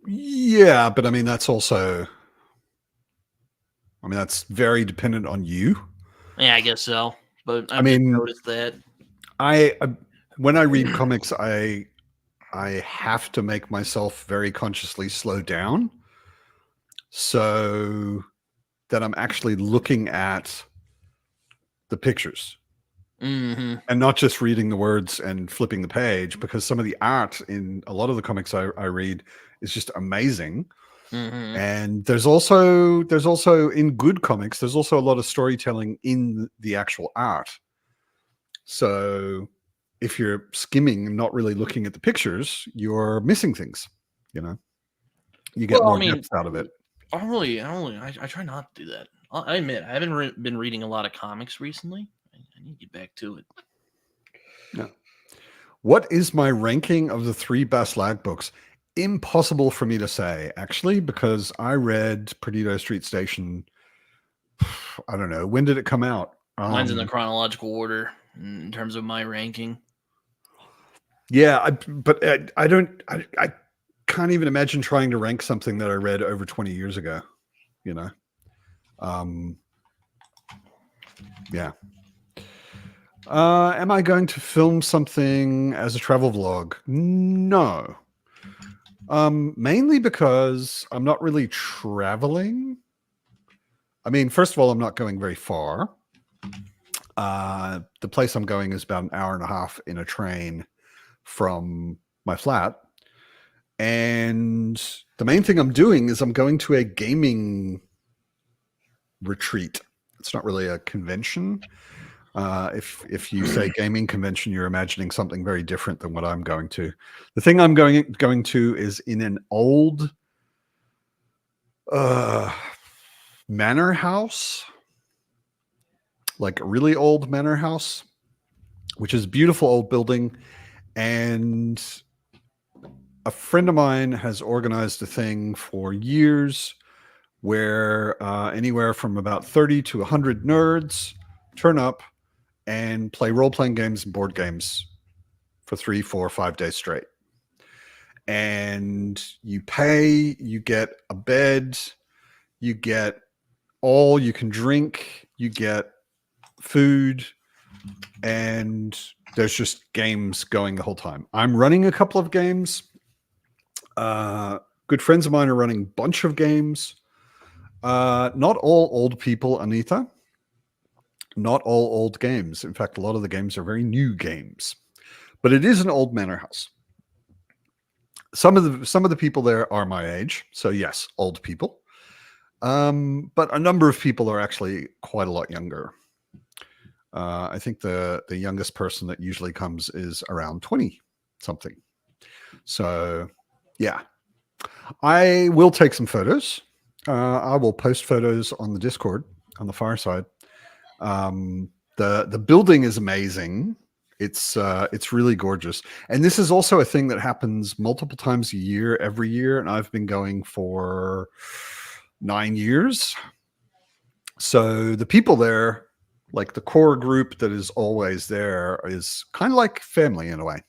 Yeah, but I mean that's very dependent on you. Yeah, I guess so. But I mean, noticed that. When I read comics, I have to make myself very consciously slow down, so that I'm actually looking at the pictures, and not just reading the words and flipping the page, because some of the art in a lot of the comics I read is just amazing. And there's also in good comics, there's also a lot of storytelling in the actual art. So if you're skimming and not really looking at the pictures, you're missing things. You get more depth out of it. I try not to do that. I admit I haven't been reading a lot of comics recently. I need to get back to it. Yeah. What is my ranking of the 3 best lag books? Impossible for me to say, actually, because I read Perdido Street Station. I don't know. When did it come out? Mine's in the chronological order in terms of my ranking. Yeah, but I can't even imagine trying to rank something that I read over 20 years ago. Yeah. Am I going to film something as a travel vlog? No. Mainly because I'm not really traveling. I mean, first of all, I'm not going very far. The place I'm going is about an hour and a half in a train from my flat. And the main thing I'm doing is I'm going to a gaming retreat. It's not really a convention. If you say gaming convention, you're imagining something very different than what I'm going to. The thing I'm going to is in an old manor house, like a really old manor house, which is a beautiful old building. And a friend of mine has organized a thing for years where anywhere from about 30 to 100 nerds turn up and play role-playing games and board games for 3, 4, 5 days straight. And you pay, you get a bed, you get all you can drink, you get food, and there's just games going the whole time. I'm running a couple of games. Good friends of mine are running a bunch of games. Not all old people, Anita. Not all old games. In fact, a lot of the games are very new games. But it is an old manor house. Some of the people there are my age, so yes, old people. But a number of people are actually quite a lot younger. I think the youngest person that usually comes is around 20 something. So yeah, I will take some photos. I will post photos on the Discord on the Fireside. The building is amazing. It's really gorgeous. And this is also a thing that happens multiple times a year, every year. And I've been going for 9 years. So the people there, like the core group that is always there, is kind of like family in a way.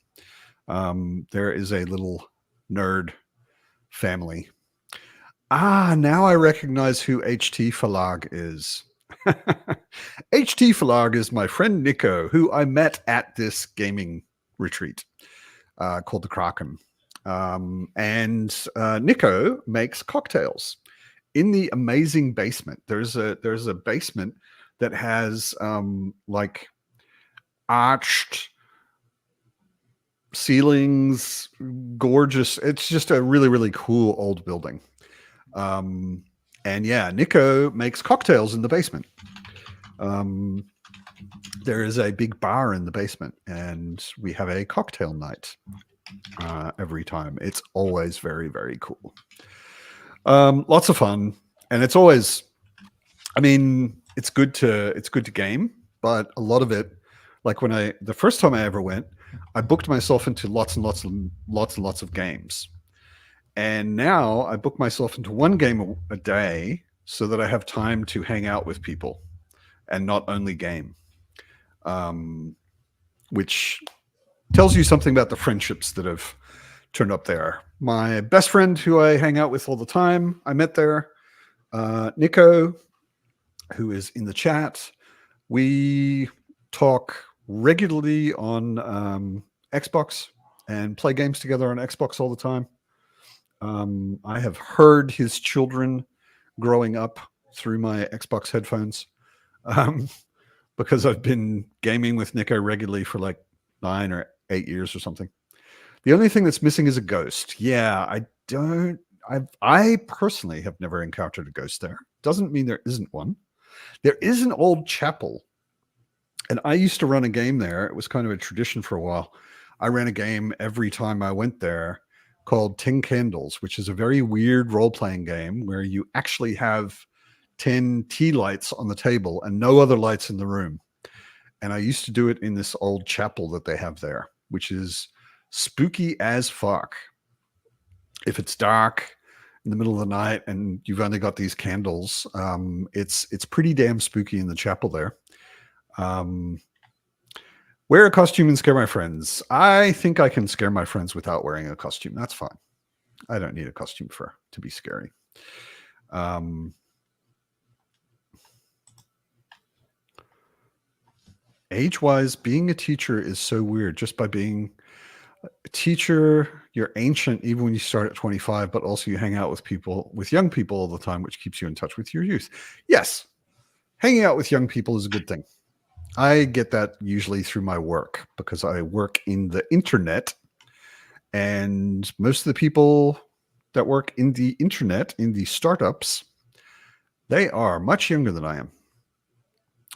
There is a little nerd family. Now I recognize who HT Falag is. HT Falag is my friend Nico, who I met at this gaming retreat called the Kraken. And Nico makes cocktails in the amazing basement. There's a basement that has like arched ceilings, gorgeous. It's just a really, really cool old building. And yeah, Nico makes cocktails in the basement. There is a big bar in the basement, and we have a cocktail night every time. It's always very, very cool. Lots of fun, and it's always, I mean, it's good to game, but a lot of it, like the first time I ever went, I booked myself into lots and lots of games. And now I book myself into one game a day so that I have time to hang out with people and not only game, which tells you something about the friendships that have turned up there. My best friend, who I hang out with all the time, I met there. Nico, who is in the chat. We talk regularly on Xbox and play games together on Xbox all the time. I have heard his children growing up through my Xbox headphones because I've been gaming with Nico regularly for like 9 or 8 years or something. The only thing that's missing is a ghost. Yeah, I personally have never encountered a ghost there. Doesn't mean there isn't one. There is an old chapel, and I used to run a game there. It was kind of a tradition for a while. I ran a game every time I went there called 10 Candles, which is a very weird role-playing game where you actually have 10 tea lights on the table and no other lights in the room. And I used to do it in this old chapel that they have there, which is spooky as fuck. If it's dark in the middle of the night and you've only got these candles, it's pretty damn spooky in the chapel there. Wear a costume and scare my friends. I think I can scare my friends without wearing a costume. That's fine. I don't need a costume to be scary. Age-wise, being a teacher is so weird. Just by being a teacher, you're ancient even when you start at 25, but also you hang out with young people all the time, which keeps you in touch with your youth. Yes, hanging out with young people is a good thing. I get that usually through my work because I work in the internet, and most of the people that work in the internet, in the startups, they are much younger than I am.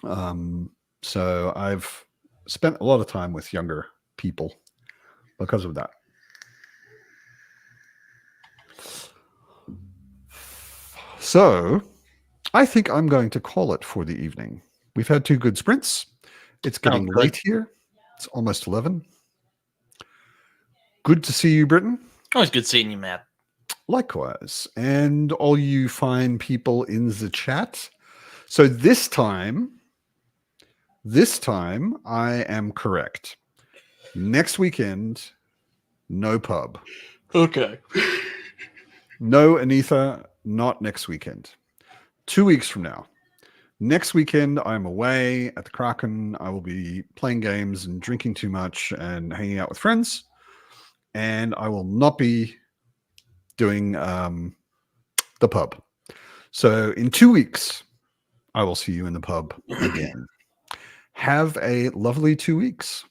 So I've spent a lot of time with younger people because of that. So I think I'm going to call it for the evening. We've had 2 good sprints. It's getting good. late here. It's almost 11. Good to see you, Britton. Always good seeing you, Matt. Likewise. And all you fine people in the chat. So this time I am correct. Next weekend, no pub. Okay. No Anitha, not next weekend. 2 weeks from now. Next weekend, I'm away at the Kraken. I will be playing games and drinking too much and hanging out with friends. And I will not be doing the pub. So in 2 weeks, I will see you in the pub again. Have a lovely 2 weeks.